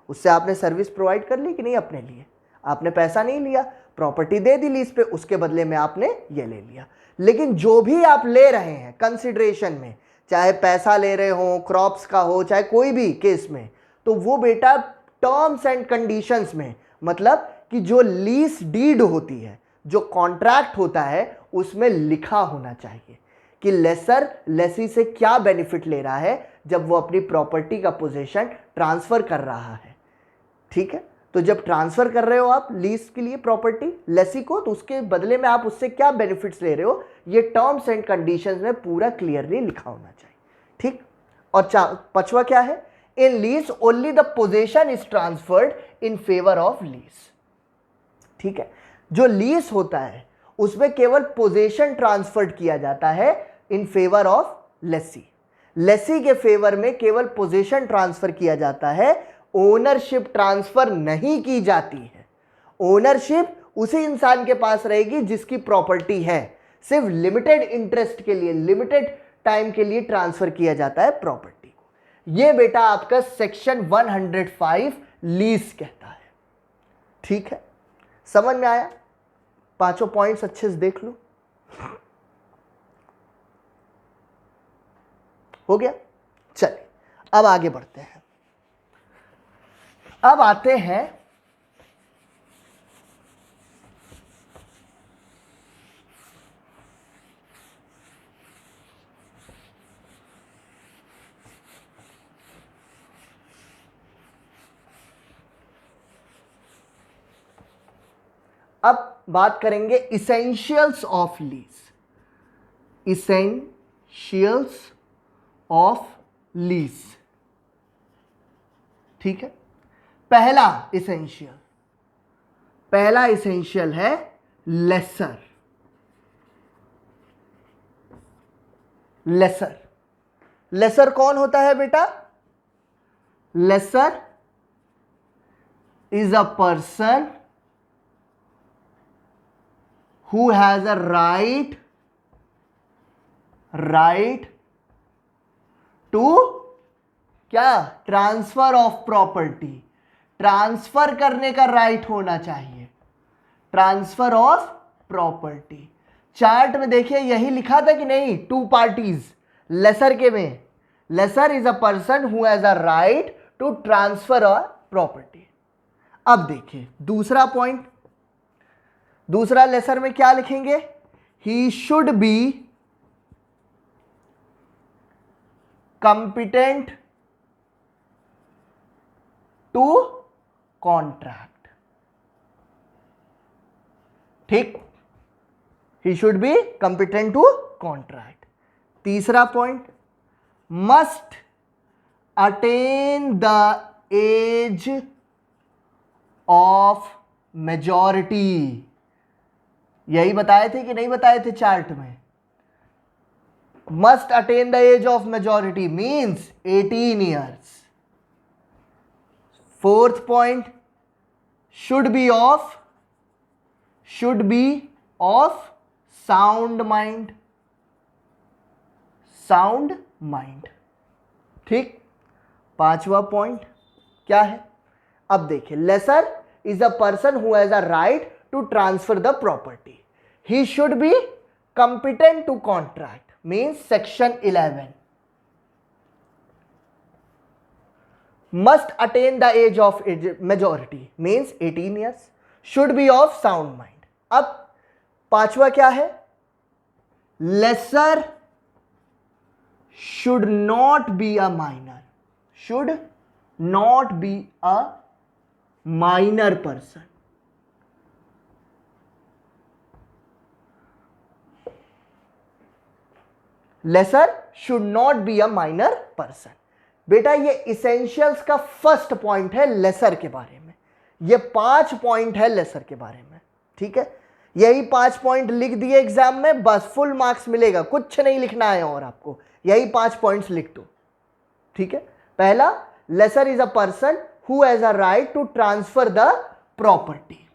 उससे आपने सर्विस प्रोवाइड कर ली कि नहीं अपने लिए? आपने पैसा नहीं लिया, प्रॉपर्टी दे दी लीज पे, उसके बदले में आपने ये ले लिया। लेकिन जो भी आप ले रहे हैं कंसिडरेशन में, चाहे पैसा ले रहे हो, क्रॉप्स का हो, चाहे कोई भी केस में, तो वो बेटा टर्म्स एंड कंडीशंस में, मतलब कि जो लीज डीड होती है, जो कॉन्ट्रैक्ट होता है, उसमें लिखा होना चाहिए कि लेसर लेसी से क्या बेनिफिट ले रहा है जब वो अपनी प्रॉपर्टी का पोजीशन ट्रांसफर कर रहा है। ठीक है। तो जब ट्रांसफर कर रहे हो आप लीज के लिए प्रॉपर्टी लेसी को, तो उसके बदले में आप उससे क्या बेनिफिट्स ले रहे हो, ये टर्म्स एंड कंडीशंस में पूरा क्लियरली लिखा होना चाहिए। ठीक। और पांचवा क्या है, in lease only the possession is transferred in favour of lease. ठीक है, जो लीज होता है उसमें केवल पोजेशन ट्रांसफर्ड किया जाता है in favour of lessee. Lessee के फेवर में केवल पोजेशन ट्रांसफर किया जाता है, ओनरशिप ट्रांसफर नहीं की जाती है। ओनरशिप उसी इंसान के पास रहेगी जिसकी प्रॉपर्टी है, सिर्फ लिमिटेड इंटरेस्ट के लिए, लिमिटेड टाइम के लिए ट्रांसफर किया जाता है प्रॉपर्टी को। यह बेटा आपका सेक्शन 105 लीज कहता है। ठीक है, समझ में आया? पांचों पॉइंट्स अच्छे से देख लो। हो गया? चलिए अब आगे बढ़ते हैं। अब आते हैं अब बात करेंगे essentials of lease. Essentials of lease. ठीक है, पहला इसेंशियल है लेसर। लेसर कौन होता है बेटा? Lessor is a person who has a right to क्या? Transfer of property. ट्रांसफर करने का राइट होना चाहिए, ट्रांसफर ऑफ प्रॉपर्टी। चार्ट में देखिए यही लिखा था कि नहीं, टू पार्टीज लेसर के में। Lessor is a person who has a right to transfer of property. अब देखिए दूसरा पॉइंट, दूसरा लेसर में क्या लिखेंगे? He should be competent to contract. ठीक, he should be competent to contract. तीसरा point, must attain the age of majority. यही बताए थे कि नहीं बताए थे चार्ट में? Must attain the age of majority means 18 years. Fourth point, should be of sound mind. ठीक, पांचवा पॉइंट क्या है? अब देखिए, lessor is a person who has a right to transfer the property. He should be competent to contract means section 11. Must attain the age of majority means 18 years. Should be of sound mind. अब पांचवा क्या है? Lesser should not be a minor. Should not be a minor person. Lessor should not be a minor person. बेटा ये essentials का first point है laser के बारे में। ये 5 पॉइंट है लेसर के बारे में। ठीक है, यही 5 पॉइंट लिख दिए एग्जाम में, बस फुल मार्क्स मिलेगा, कुछ नहीं लिखना है और आपको, यही 5 पॉइंट्स लिख दो। ठीक है, पहला, lessor is a person who has a right to transfer the property.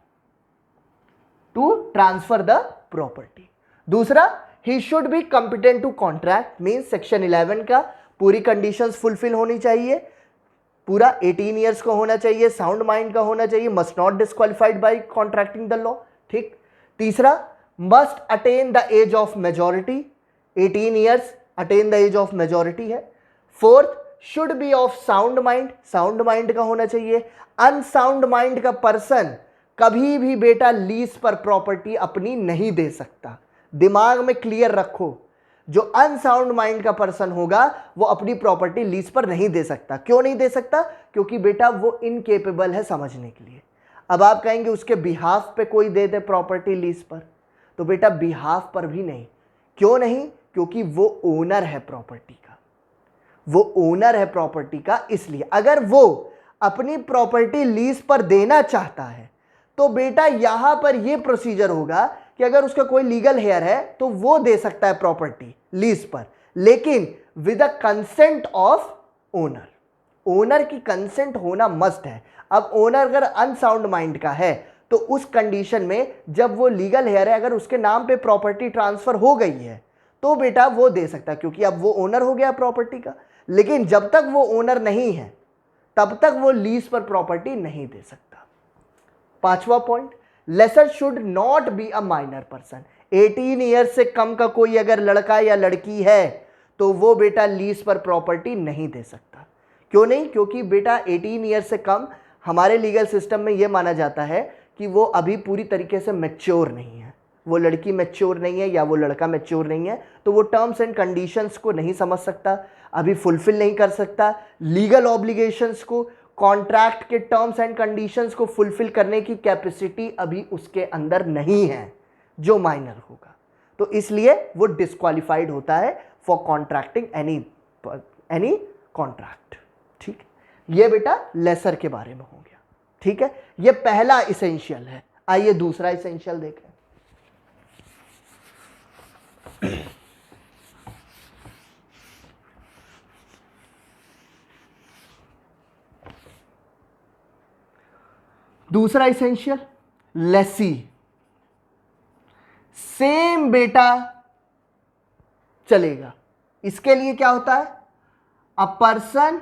दूसरा, he should be competent to contract means section 11 का पूरी कंडीशंस फुलफिल होनी चाहिए, पूरा 18 ईयर्स का होना चाहिए, साउंड माइंड का होना चाहिए, must not disqualified by contracting the law. ठीक, तीसरा, must attain the age of majority, 18 years attain the age of majority है। Fourth, should be of sound mind, sound mind का होना चाहिए। अनसाउंड माइंड का पर्सन कभी भी बेटा लीज पर प्रॉपर्टी अपनी नहीं दे सकता। दिमाग में क्लियर रखो, जो अनसाउंड माइंड का पर्सन होगा वो अपनी प्रॉपर्टी लीज पर नहीं दे सकता। क्यों नहीं दे सकता? क्योंकि बेटा वो इनकेपेबल है समझने के लिए। अब आप कहेंगे उसके बिहाफ पे कोई दे दे प्रॉपर्टी लीज पर, तो बेटा बिहाफ पर भी नहीं। क्यों नहीं? क्योंकि वो ओनर है प्रॉपर्टी का, वो ओनर है प्रॉपर्टी का। इसलिए अगर वो अपनी प्रॉपर्टी लीज पर देना चाहता है तो बेटा यहां पर ये प्रोसीजर होगा कि अगर उसका कोई लीगल हेयर है तो वो दे सकता है प्रॉपर्टी लीज पर, लेकिन with the consent of owner. Owner की कंसेंट होना मस्ट है। अब ओनर अगर अनसाउंड माइंड का है तो उस कंडीशन में जब वो लीगल हेयर है, अगर उसके नाम पे प्रॉपर्टी ट्रांसफर हो गई है तो बेटा वो दे सकता है, क्योंकि अब वो ओनर हो गया प्रॉपर्टी का। लेकिन जब तक वो ओनर नहीं है तब तक वो लीज पर प्रॉपर्टी नहीं दे सकता। पांचवा point, lessor should not be a minor person. 18 year से कम का कोई अगर लड़का या लड़की है तो वो बेटा लीज पर प्रॉपर्टी नहीं दे सकता। क्यों नहीं? क्योंकि बेटा 18 ईयर से कम हमारे लीगल सिस्टम में यह माना जाता है कि वो अभी पूरी तरीके से मैच्योर नहीं है, वो लड़की मैच्योर नहीं है या वो लड़का मैच्योर नहीं है, तो वो टर्म्स एंड कंडीशंस को नहीं समझ सकता, अभी फुलफिल नहीं कर सकता, लीगल ऑब्लिगेशंस को, कॉन्ट्रैक्ट के टर्म्स एंड कंडीशंस को फुलफिल करने की कैपेसिटी अभी उसके अंदर नहीं है जो माइनर होगा। तो इसलिए वो डिस्क्वालिफाइड होता है फॉर कॉन्ट्रैक्टिंग एनी कॉन्ट्रैक्ट। ठीक, ये बेटा लेसर के बारे में हो गया। ठीक है, ये पहला इसेंशियल है। आइए दूसरा इसेंशियल देखें। दूसरा इसेंशियल, लेसी। सेम बेटा चलेगा। इसके लिए क्या होता है? A person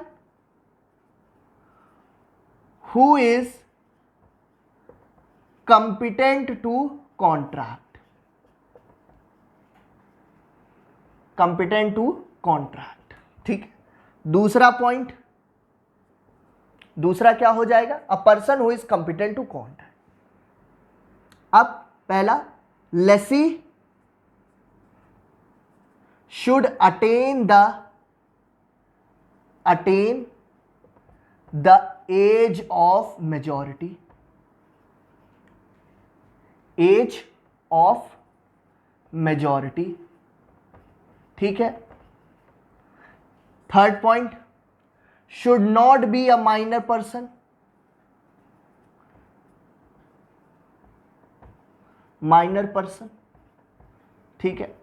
who is competent to contract, competent to contract. ठीक, दूसरा पॉइंट, दूसरा क्या हो जाएगा? A person who is competent to contract. अब पहला, lessee should attain the age of majority, age of majority. ठीक है। Third point, should not be a minor person, minor person. ठीक है,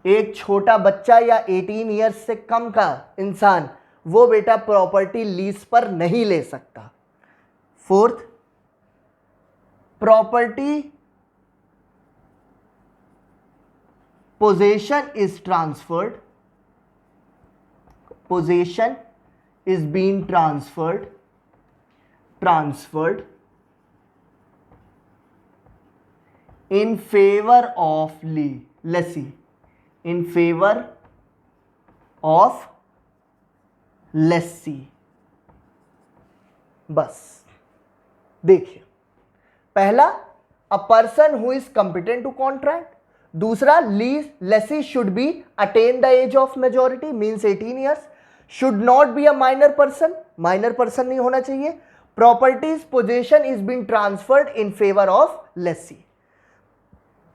एक छोटा बच्चा या 18 ईयर्स से कम का इंसान वो बेटा प्रॉपर्टी लीज पर नहीं ले सकता। Fourth, property possession is transferred, possession is being transferred in favor of lessee, in favor of lessee। बस देखिए, पहला a person who is competent to contract, दूसरा lessee should be attain the age of majority means 18 years, should not be a minor person, minor person नहीं होना चाहिए, properties possession is being transferred in favour of lessee.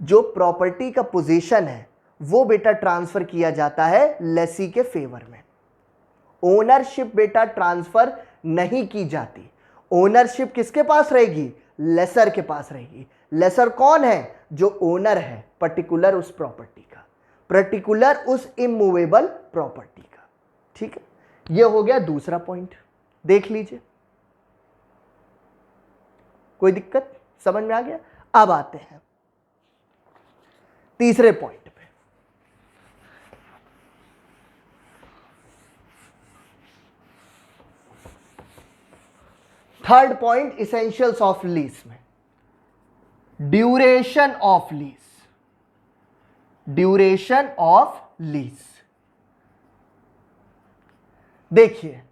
जो property का position है वो बेटा transfer किया जाता है लेसी के फेवर में। ओनरशिप बेटा ट्रांसफर नहीं की जाती। ओनरशिप किसके पास रहेगी? लेसर के पास रहेगी। लेसर कौन है? जो ओनर है पर्टिकुलर उस प्रॉपर्टी का, पर्टिकुलर उस इमूवेबल प्रॉपर्टी का। ठीक है, यह हो गया दूसरा पॉइंट। देख लीजिए, कोई दिक्कत समझ में आ गया? अब आते हैं तीसरे पॉइंट पे। Third point essentials of lease में, duration of lease, duration of lease. देखिए,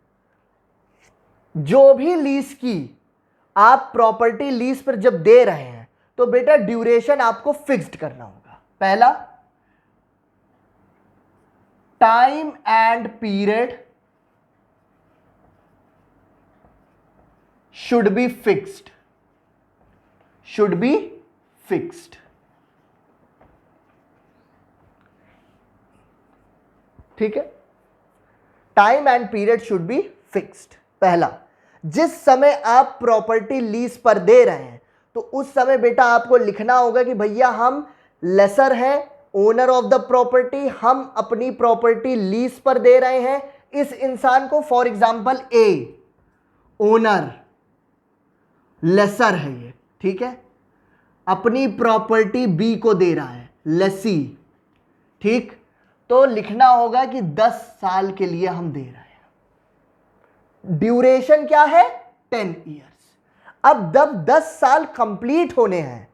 जो भी लीज की आप प्रॉपर्टी लीज पर जब दे रहे हैं तो बेटा ड्यूरेशन आपको फिक्स्ड करना होगा। पहला, time and period should be fixed, should be fixed. ठीक है, time and period should be fixed. पहला, जिस समय आप प्रॉपर्टी लीज पर दे रहे हैं तो उस समय बेटा आपको लिखना होगा कि भैया हम लेसर हैं, ओनर ऑफ द प्रॉपर्टी, हम अपनी प्रॉपर्टी लीज पर दे रहे हैं इस इंसान को। For example a owner, lessor है ये, ठीक है, अपनी प्रॉपर्टी बी को दे रहा है, लेसी। ठीक, तो लिखना होगा कि 10 साल के लिए हम दे रहे हैं। ड्यूरेशन क्या है? 10 ईयर्स। अब जब 10 साल कंप्लीट होने हैं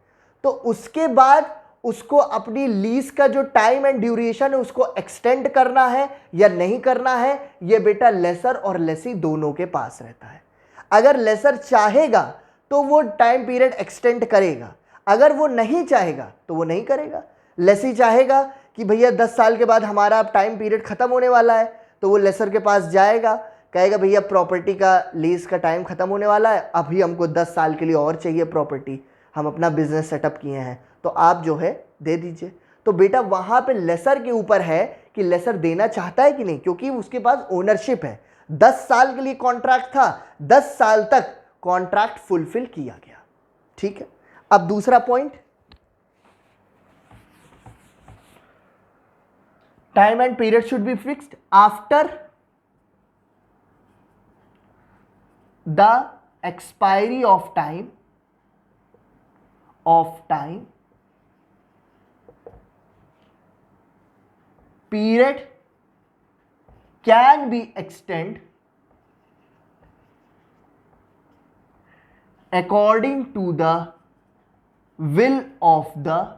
तो उसके बाद उसको अपनी लीज का जो टाइम एंड ड्यूरेशन है उसको एक्सटेंड करना है या नहीं करना है, ये बेटा लेसर और लेसी दोनों के पास रहता है। अगर लेसर चाहेगा तो वो टाइम पीरियड एक्सटेंड करेगा, अगर वो नहीं चाहेगा तो वो नहीं करेगा। लेसी चाहेगा कि भैया 10 साल के बाद हमारा अब टाइम पीरियड खत्म होने वाला है, तो वो लेसर के पास जाएगा, कहेगा भैया प्रॉपर्टी का लीज का टाइम खत्म होने वाला है, अभी हमको 10 साल के लिए और चाहिए प्रॉपर्टी, हम अपना बिजनेस सेटअप किए हैं, तो आप जो है दे दीजिए। तो बेटा वहां पे लेसर के ऊपर है कि लेसर देना चाहता है कि नहीं, क्योंकि उसके पास ओनरशिप है। 10 साल के लिए कॉन्ट्रैक्ट था, 10 साल तक कॉन्ट्रैक्ट फुलफिल किया गया। ठीक है, अब दूसरा point, time and period should be fixed after the expiry of time period can be extended according to the will of the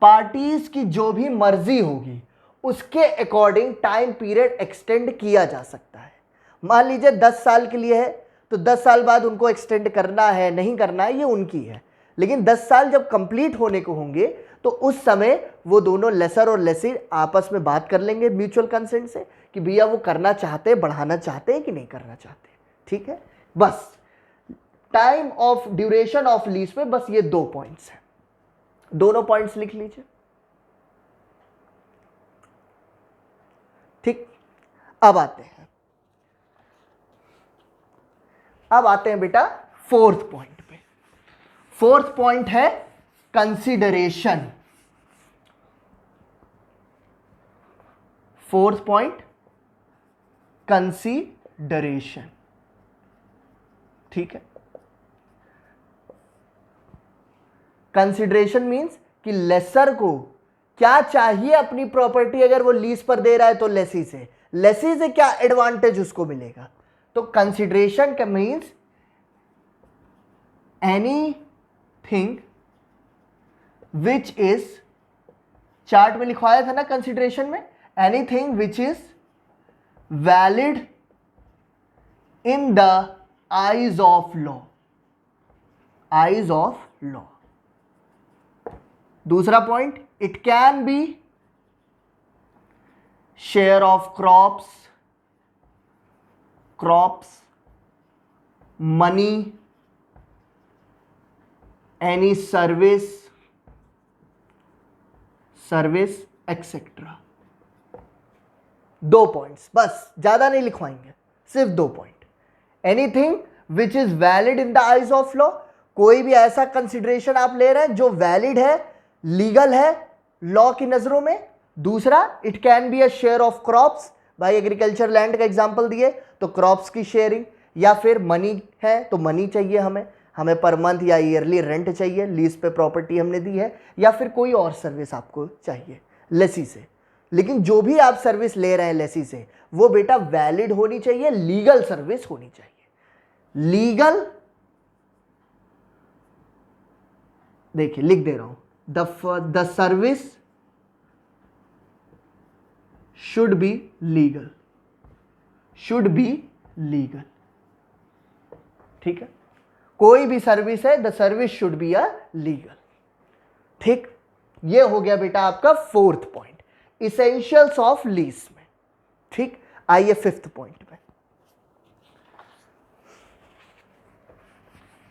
parties की जो भी मर्जी होगी उसके अकॉर्डिंग टाइम पीरियड एक्सटेंड किया जा सकता है। मान लीजिए 10 साल के लिए है तो 10 साल बाद उनको एक्सटेंड करना है नहीं करना है ये उनकी है, लेकिन 10 साल जब कंप्लीट होने को होंगे तो उस समय वो दोनों लेसर और लेसी आपस में बात कर लेंगे म्यूचुअल कंसेंट से कि भैया वो करना चाहते हैं, बढ़ाना चाहते हैं कि नहीं करना चाहते। ठीक है, बस time of duration of lease में बस ये 2 पॉइंट्स हैं, दोनों पॉइंट्स लिख लीजिए। ठीक, अब आते हैं बेटा 4th पॉइंट पे। 4th पॉइंट है कंसीडरेशन। 4th point consideration. ठीक है, कंसीडरेशन मींस कि लेसर को क्या चाहिए अपनी प्रॉपर्टी, अगर वो लीज पर दे रहा है तो लेसी से क्या एडवांटेज उसको मिलेगा। तो कंसीडरेशन का means anything which is, chart में लिखवाया था ना कंसीडरेशन में, anything which is valid in the eyes of law. दूसरा point, it can be share of crops, money, any service etcetera. 2 points बस, ज्यादा नहीं लिखवाएंगे, सिर्फ 2 point. Anything which is valid in the eyes of law, कोई भी ऐसा consideration आप ले रहे हैं जो वैलिड है, लीगल है लॉ की नजरों में। दूसरा, it can be a share of crops, भाई एग्रीकल्चर लैंड का एग्जांपल दिए तो क्रॉप्स की शेयरिंग, या फिर मनी है तो मनी चाहिए हमें पर मंथ या ईयरली रेंट चाहिए, लीज पे प्रॉपर्टी हमने दी है, या फिर कोई और सर्विस आपको चाहिए लेसी से। लेकिन जो भी आप सर्विस ले रहे हैं लेसी से वो बेटा वैलिड होनी चाहिए, लीगल सर्विस होनी चाहिए। लीगल, देखिए लिख दे रहा हूं, the service should be legal, ठीक है, कोई भी सर्विस है the service should be a legal. ठीक, ये हो गया बेटा आपका 4th point, essentials of lease में। ठीक, आइए 5th पॉइंट पे।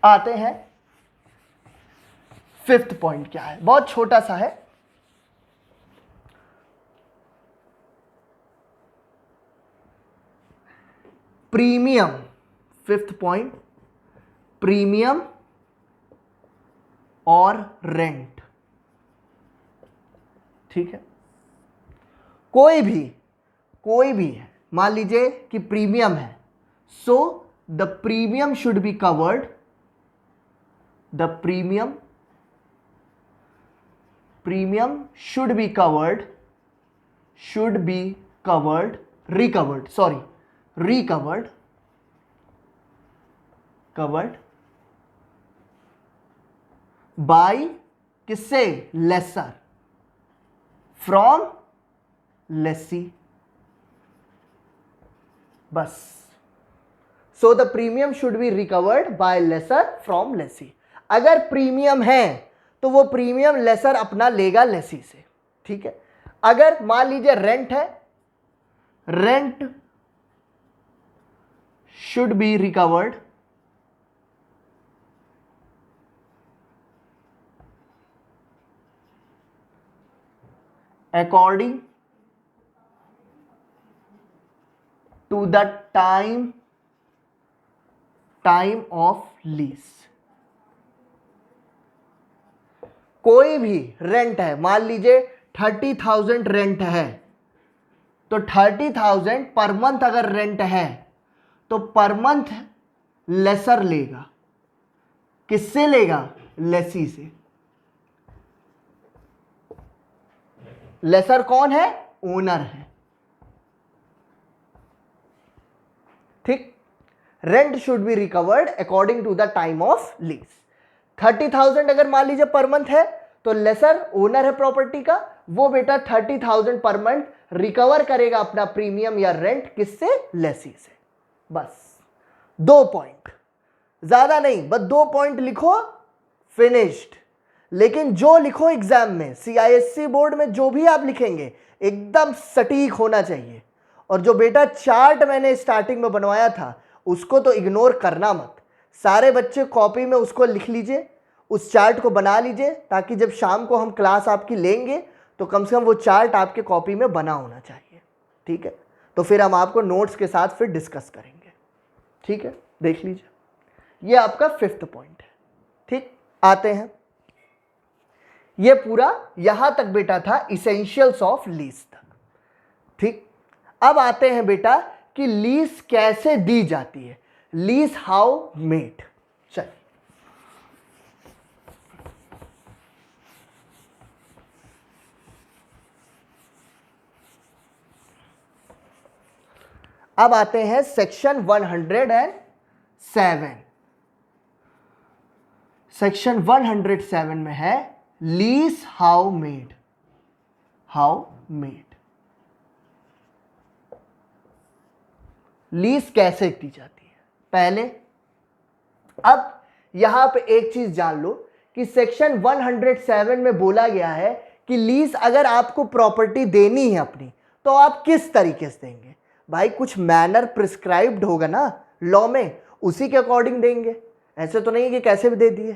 आते हैं फिफ्थ पॉइंट क्या है, बहुत छोटा सा है। प्रीमियम, फिफ्थ पॉइंट, प्रीमियम और रेंट। ठीक है, कोई भी है, मान लीजिए कि प्रीमियम है, so the premium should be covered, the premium should be covered recovered by किससे, लेसर, फ्रॉम लेसी, बस। So the premium should be recovered by lessor from lessee. अगर प्रीमियम है तो वो प्रीमियम लेसर अपना लेगा लेसी से। ठीक है, अगर मान लीजिए रेंट है, rent should be recovered according to the time of lease। कोई भी रेंट है, मान लीजिए 30,000 रेंट है, तो 30,000 पर मंथ अगर रेंट है तो पर मंथ लेसर लेगा, किससे लेगा, लेसी से। लेसर कौन है, ओनर है। ठीक, rent should be recovered according to the time of lease. 30,000 अगर मान लीजिए पर मंथ है तो लेसर ओनर है प्रॉपर्टी का, वो बेटा 30,000 पर मंथ रिकवर करेगा अपना प्रीमियम या रेंट, किससे, लेसी से। बस 2 पॉइंट, ज्यादा नहीं, बस 2 पॉइंट लिखो, फिनिश्ड। लेकिन जो लिखो एग्जाम में, CISC बोर्ड में जो भी आप लिखेंगे एकदम सटीक होना चाहिए। और जो बेटा चार्ट मैंने स्टार्टिंग में बनवाया था उसको तो इग्नोर करना मत, सारे बच्चे कॉपी में उसको लिख लीजिए, उस चार्ट को बना लीजिए, ताकि जब शाम को हम क्लास आपकी लेंगे तो कम से कम वो चार्ट आपके कॉपी में बना होना चाहिए। ठीक है, तो फिर हम आपको नोट्स के साथ फिर डिस्कस करेंगे। ठीक है, देख लीजिए, ये आपका फिफ्थ पॉइंट है। ठीक, आते हैं, ये पूरा यहां तक बेटा था इसेंशियल्स ऑफ लीज तक। ठीक, अब आते हैं बेटा कि लीज कैसे दी जाती है, लीज हाउ मेड। चलिए, अब आते हैं सेक्शन 107। सेक्शन 107 में है लीज हाउ मेड। लीज कैसे दी जाती है पहले। अब यहां पे एक चीज जान लो कि सेक्शन 107 में बोला गया है कि लीज अगर आपको प्रॉपर्टी देनी है अपनी, तो आप किस तरीके से देंगे। भाई कुछ मैनर प्रिस्क्राइब्ड होगा ना लॉ में, उसी के अकॉर्डिंग देंगे। ऐसे तो नहीं कि कैसे भी दे दिए,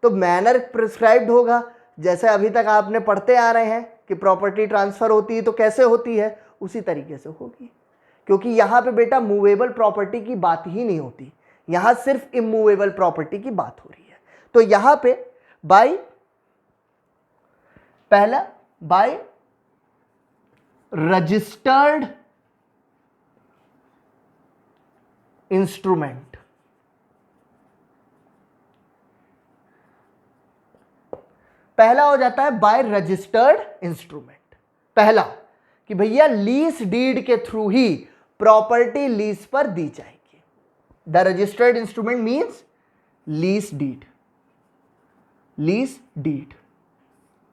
तो मैनर प्रिस्क्राइब्ड होगा। जैसे अभी तक आपने पढ़ते आ रहे हैं कि प्रॉपर्टी ट्रांसफर होती है तो कैसे होती है, उसी तरीके से होगी। क्योंकि यहाँ पे बेटा मूवेबल प्रॉपर्टी की बात ही नहीं होती, यहाँ सिर्फ इमूवेबल प्रॉपर्टी की बात हो रही है। तो यहाँ पे पहला बाय रजिस्टर्ड इंस्ट्रूमेंट। पहला हो जाता है बाय रजिस्टर्ड इंस्ट्रूमेंट। पहला कि भैया लीज डीड के थ्रू ही प्रॉपर्टी लीज पर दी जाएगी। The registered instrument means lease deed.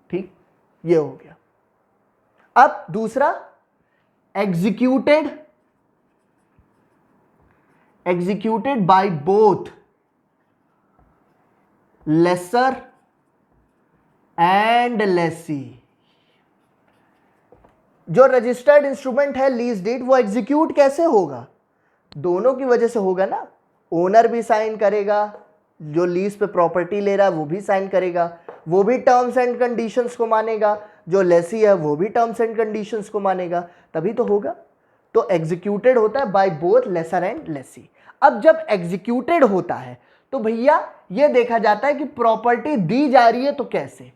ठीक, ये हो गया। अब दूसरा executed by both lessor and lessee. जो रजिस्टर्ड इंस्ट्रूमेंट है लीज डीड, वो एग्जीक्यूट कैसे होगा, दोनों की वजह से होगा ना। ओनर भी साइन करेगा जो लीज पे प्रॉपर्टी ले रहा है वो भी साइन करेगा, वो भी टर्म्स एंड कंडीशंस को मानेगा, जो लेसी है वो भी टर्म्स एंड कंडीशंस को मानेगा, तभी तो होगा। तो एग्जीक्यूटेड होता है by both lessor and lessee. अब जब एग्जीक्यूटेड होता है तो भैया ये देखा जाता है कि प्रॉपर्टी दी जा रही है तो कैसे,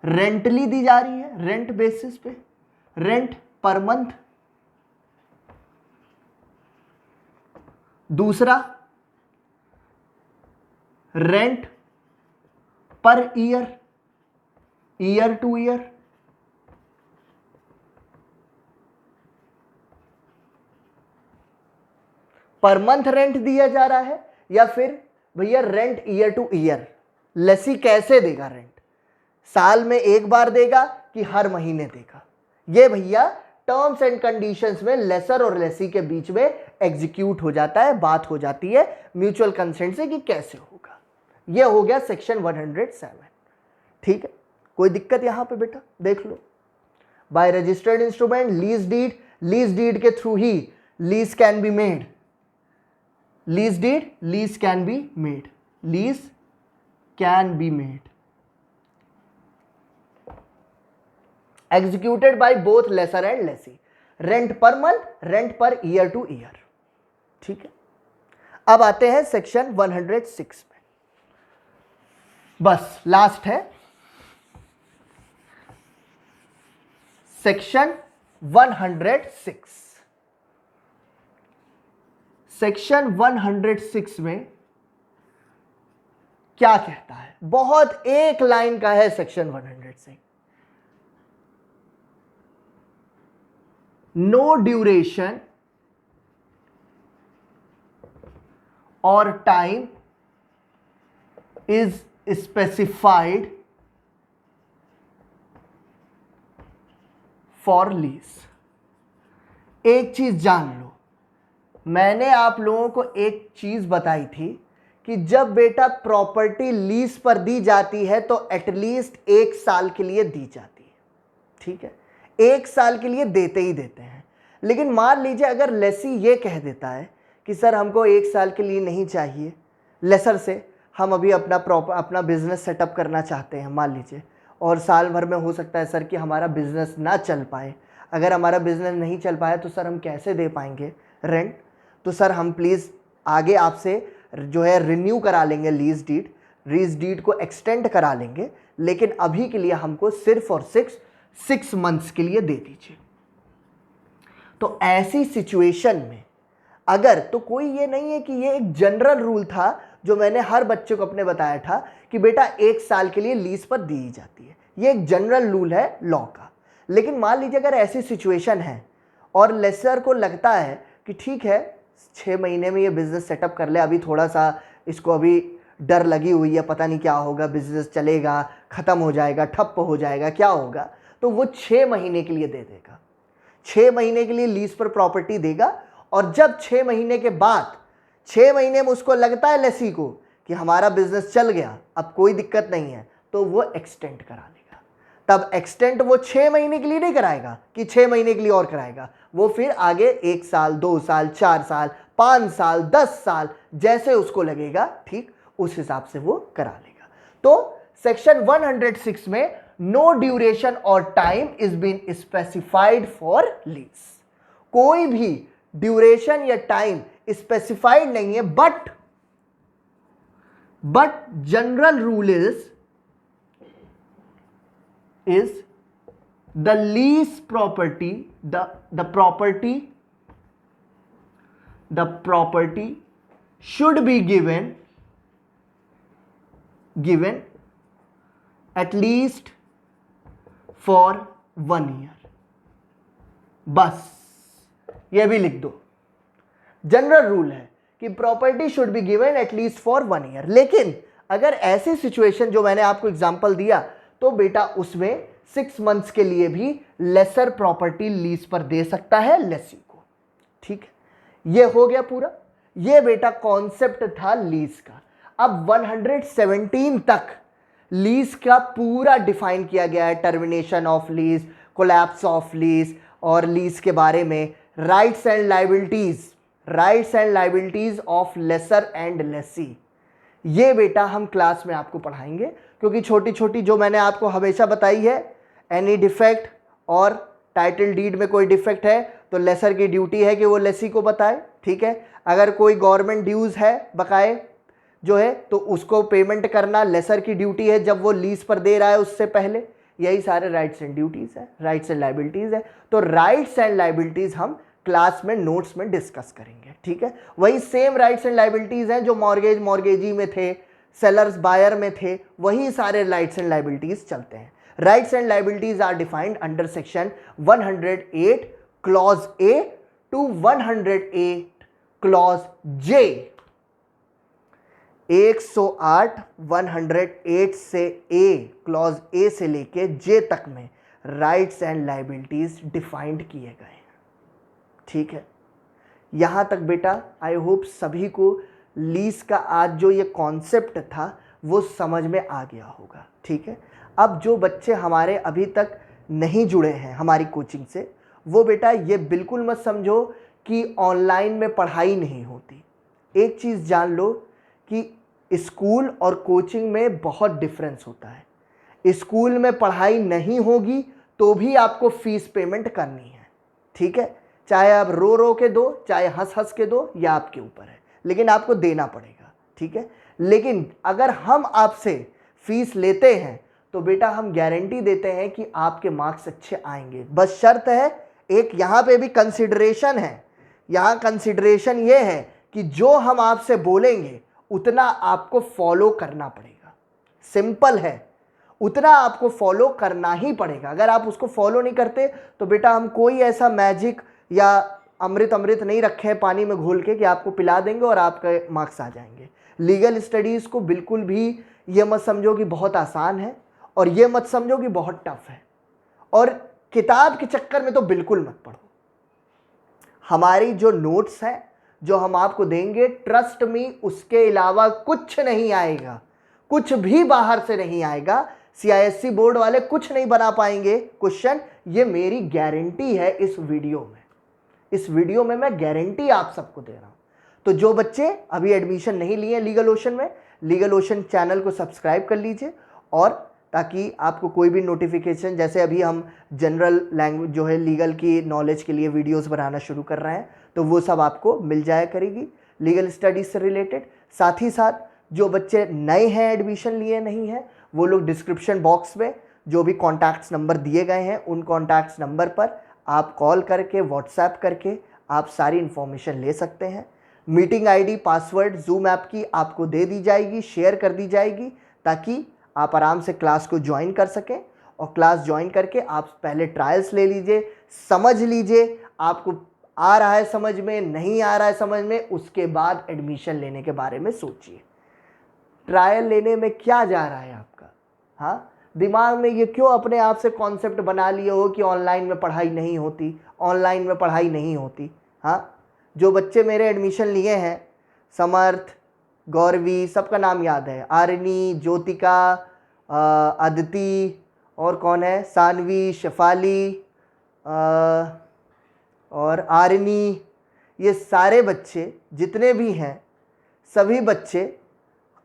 रेंटली दी जा रही है, रेंट बेसिस पे, रेंट पर मंथ। दूसरा rent per year, year to year. Per month rent दिया जा रहा है या फिर भैया rent year to year. Lessee कैसे देगा रेंट, साल में एक बार देगा कि हर महीने देगा, ये भैया टर्म्स एंड कंडीशंस में लेसर और लेसी के बीच में एग्जीक्यूट हो जाता है, बात हो जाती है म्यूचुअल कंसेंट से कि कैसे होगा। ये हो गया सेक्शन 107। ठीक है, कोई दिक्कत यहां पे बेटा देख लो। By registered instrument lease deed, lease deed के थ्रू ही lease can be made, lease deed lease can be made, lease can be made, executed by both lesser and lessee, rent per month, rent per year to year। ठीक है, अब आते हैं section 106 में, बस last है section 106। Section 106 में क्या कहता है, बहुत एक लाइन का है section 106। no duration or time is specified for lease। एक चीज जान लो, मैंने आप लोगों को एक चीज बताई थी कि जब बेटा प्रॉपर्टी लीज पर दी जाती है तो एटलीस्ट 1 साल के लिए दी जाती है। ठीक है, 1 साल के लिए देते ही देते हैं। लेकिन मान लीजिए अगर लेसी ये कह देता है कि सर हमको 1 साल के लिए नहीं चाहिए, लेसर से हम अभी अपना बिजनेस सेटअप करना चाहते हैं मान लीजिए, और साल भर में हो सकता है सर कि हमारा बिजनेस ना चल पाए। अगर हमारा बिजनेस नहीं चल पाया तो सर हम कैसे दे पाएंगे रेंट, तो सर हम प्लीज़ आगे आपसे जो है रिन्यू करा लेंगे लीज डीड को एक्सटेंड करा लेंगे, लेकिन अभी के लिए हमको सिर्फ और सिर्फ 6 मंथ्स के लिए दे दीजिए। तो ऐसी सिचुएशन में अगर, तो कोई ये नहीं है कि ये एक जनरल रूल था जो मैंने हर बच्चे को अपने बताया था कि बेटा 1 साल के लिए लीज पर दी जाती है, ये एक जनरल रूल है लॉ का। लेकिन मान लीजिए अगर ऐसी सिचुएशन है और लेसर को लगता है कि ठीक है 6 महीने में ये बिजनेस सेटअप कर ले, अभी थोड़ा सा इसको अभी डर लगी हुई है, पता नहीं क्या होगा, बिजनेस चलेगा, ख़त्म हो जाएगा, ठप्प हो जाएगा, क्या होगा, तो वो 6 महीने के लिए दे देगा, 6 महीने के लिए लीज पर प्रॉपर्टी देगा। और जब 6 महीने के बाद 6 महीने में उसको लगता है लेसी को कि हमारा बिजनेस चल गया, अब कोई दिक्कत नहीं है, तो वो एक्सटेंड करा लेगा। तब एक्सटेंड वो 6 महीने के लिए नहीं कराएगा कि 6 महीने के लिए और कराएगा, वो फिर आगे 1 साल, 2 साल, 4 साल, 5 साल, 10 साल, जैसे उसको लगेगा ठीक उस हिसाब से वो करा लेगा। तो सेक्शन 106 में नो ड्यूरेशन और time is been specified for lease. कोई भी ड्यूरेशन या टाइम स्पेसिफाइड नहीं है, but general rule is the lease property, the property should be given at least for 1 year। बस ये भी लिख दो, जनरल रूल है कि property should be given at least for 1 year. लेकिन अगर ऐसी सिचुएशन जो मैंने आपको एग्जांपल दिया, तो बेटा उसमें 6 मंथ्स के लिए भी लेसर प्रॉपर्टी लीज पर दे सकता है लेसी को। ठीक है, ये हो गया पूरा। ये बेटा कॉन्सेप्ट था लीज का। अब 117 तक लीज का पूरा डिफाइन किया गया है, termination of lease, collapse of lease, और लीज के बारे में rights and liabilities of lessor and lessee, ये बेटा हम क्लास में आपको पढ़ाएंगे, क्योंकि छोटी छोटी जो मैंने आपको हमेशा बताई है, एनी डिफेक्ट और टाइटल डीड में कोई डिफेक्ट है तो लेसर की ड्यूटी है कि वो लेसी को बताए, ठीक है। अगर कोई गवर्नमेंट ड्यूज है बकाए जो है तो उसको पेमेंट करना लेसर की ड्यूटी है जब वो लीज पर दे रहा है उससे पहले। यही सारे राइट्स एंड ड्यूटीज है, राइट्स एंड लाइबिलिटीज है। तो राइट्स एंड लाइबिलिटीज हम क्लास में नोट्स में डिस्कस करेंगे, ठीक है। वही सेम राइट्स एंड लाइबिलिटीज हैं जो मॉर्गेज मॉर्गेजी में थे, सेलर्स बायर में थे, वही सारे राइट्स एंड लाइबिलिटीज चलते हैं। Rights and liabilities are defined under section 108 clause A to 108 clause J. 108 108 से ए क्लॉज ए से लेके जे तक में राइट्स एंड लाइबिलिटीज डिफाइंड किए गए हैं, ठीक है। यहां तक बेटा आई होप सभी को लीज का आज जो ये कॉन्सेप्ट था वो समझ में आ गया होगा, ठीक है। अब जो बच्चे हमारे अभी तक नहीं जुड़े हैं हमारी कोचिंग से, वो बेटा ये बिल्कुल मत समझो कि ऑनलाइन में पढ़ाई नहीं होती। एक चीज़ जान लो कि स्कूल और कोचिंग में बहुत डिफरेंस होता है। स्कूल में पढ़ाई नहीं होगी तो भी आपको फीस पेमेंट करनी है, ठीक है। चाहे आप रो रो के दो, चाहे हंस हंस के दो, या आपके ऊपर है, लेकिन आपको देना पड़ेगा, ठीक है। लेकिन अगर हम आपसे फीस लेते हैं तो बेटा हम गारंटी देते हैं कि आपके मार्क्स अच्छे आएंगे। बस शर्त है, एक यहाँ पे भी कंसिडरेशन है। यहाँ कंसिडरेशन ये है कि जो हम आपसे बोलेंगे उतना आपको फॉलो करना पड़ेगा। सिंपल है, उतना आपको फॉलो करना ही पड़ेगा। अगर आप उसको फॉलो नहीं करते तो बेटा हम कोई ऐसा मैजिक या अमृत अमृत नहीं रखे हैं पानी में घोल के कि आपको पिला देंगे और आपके मार्क्स आ जाएंगे। लीगल स्टडीज़ को बिल्कुल भी ये मत समझो कि बहुत आसान है, और ये मत समझो कि बहुत टफ है, और किताब के चक्कर में तो बिल्कुल मत पढ़ो। हमारी जो नोट्स हैं जो हम आपको देंगे, ट्रस्ट मी, उसके अलावा कुछ नहीं आएगा, कुछ भी बाहर से नहीं आएगा। CISC बोर्ड वाले कुछ नहीं बना पाएंगे क्वेश्चन, ये मेरी गारंटी है। इस वीडियो में मैं गारंटी आप सबको दे रहा हूं। तो जो बच्चे अभी एडमिशन नहीं लिए लीगल ओशन में, लीगल ओशन चैनल को सब्सक्राइब कर लीजिए, और ताकि आपको कोई भी नोटिफिकेशन, जैसे अभी हम जनरल लैंग्वेज जो है लीगल की नॉलेज के लिए वीडियोस बनाना शुरू कर रहे हैं, तो वो सब आपको मिल जाया करेगी लीगल स्टडीज से रिलेटेड। साथ ही साथ जो बच्चे नए हैं, एडमिशन लिए नहीं हैं, वो लोग डिस्क्रिप्शन बॉक्स में जो भी कॉन्टैक्ट्स नंबर दिए गए हैं उन कॉन्टैक्ट्स नंबर पर आप कॉल करके, व्हाट्सएप करके आप सारी इन्फॉर्मेशन ले सकते हैं। Meeting ID, password zoom app की आपको दे दी जाएगी, शेयर कर दी जाएगी, ताकि आप आराम से क्लास को ज्वाइन कर सकें। और क्लास ज्वाइन करके आप पहले ट्रायल्स ले लीजिए, समझ लीजिए आपको आ रहा है समझ में, नहीं आ रहा है समझ में, उसके बाद एडमिशन लेने के बारे में सोचिए। ट्रायल लेने में क्या जा रहा है आपका? हाँ, दिमाग में ये क्यों अपने आप से कॉन्सेप्ट बना लिए हो कि ऑनलाइन में पढ़ाई नहीं होती, ऑनलाइन में पढ़ाई नहीं होती। हाँ, जो बच्चे मेरे एडमिशन लिए हैं, समर्थ, गौरवी, सबका नाम याद है, आरनी, ज्योतिका, अदिति, और कौन है, सानवी, शेफाली और आरनी, ये सारे बच्चे जितने भी हैं, सभी बच्चे,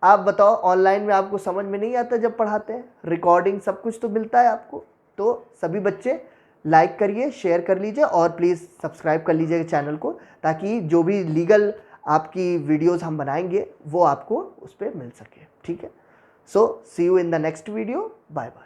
आप बताओ ऑनलाइन में आपको समझ में नहीं आता जब पढ़ाते हैं? रिकॉर्डिंग सब कुछ तो मिलता है आपको। तो सभी बच्चे लाइक करिए, शेयर कर लीजिए, और प्लीज़ सब्सक्राइब कर लीजिए चैनल को, ताकि जो भी लीगल आपकी वीडियोस हम बनाएंगे वो आपको उस पर मिल सके, ठीक है। So see you in the next video, bye bye.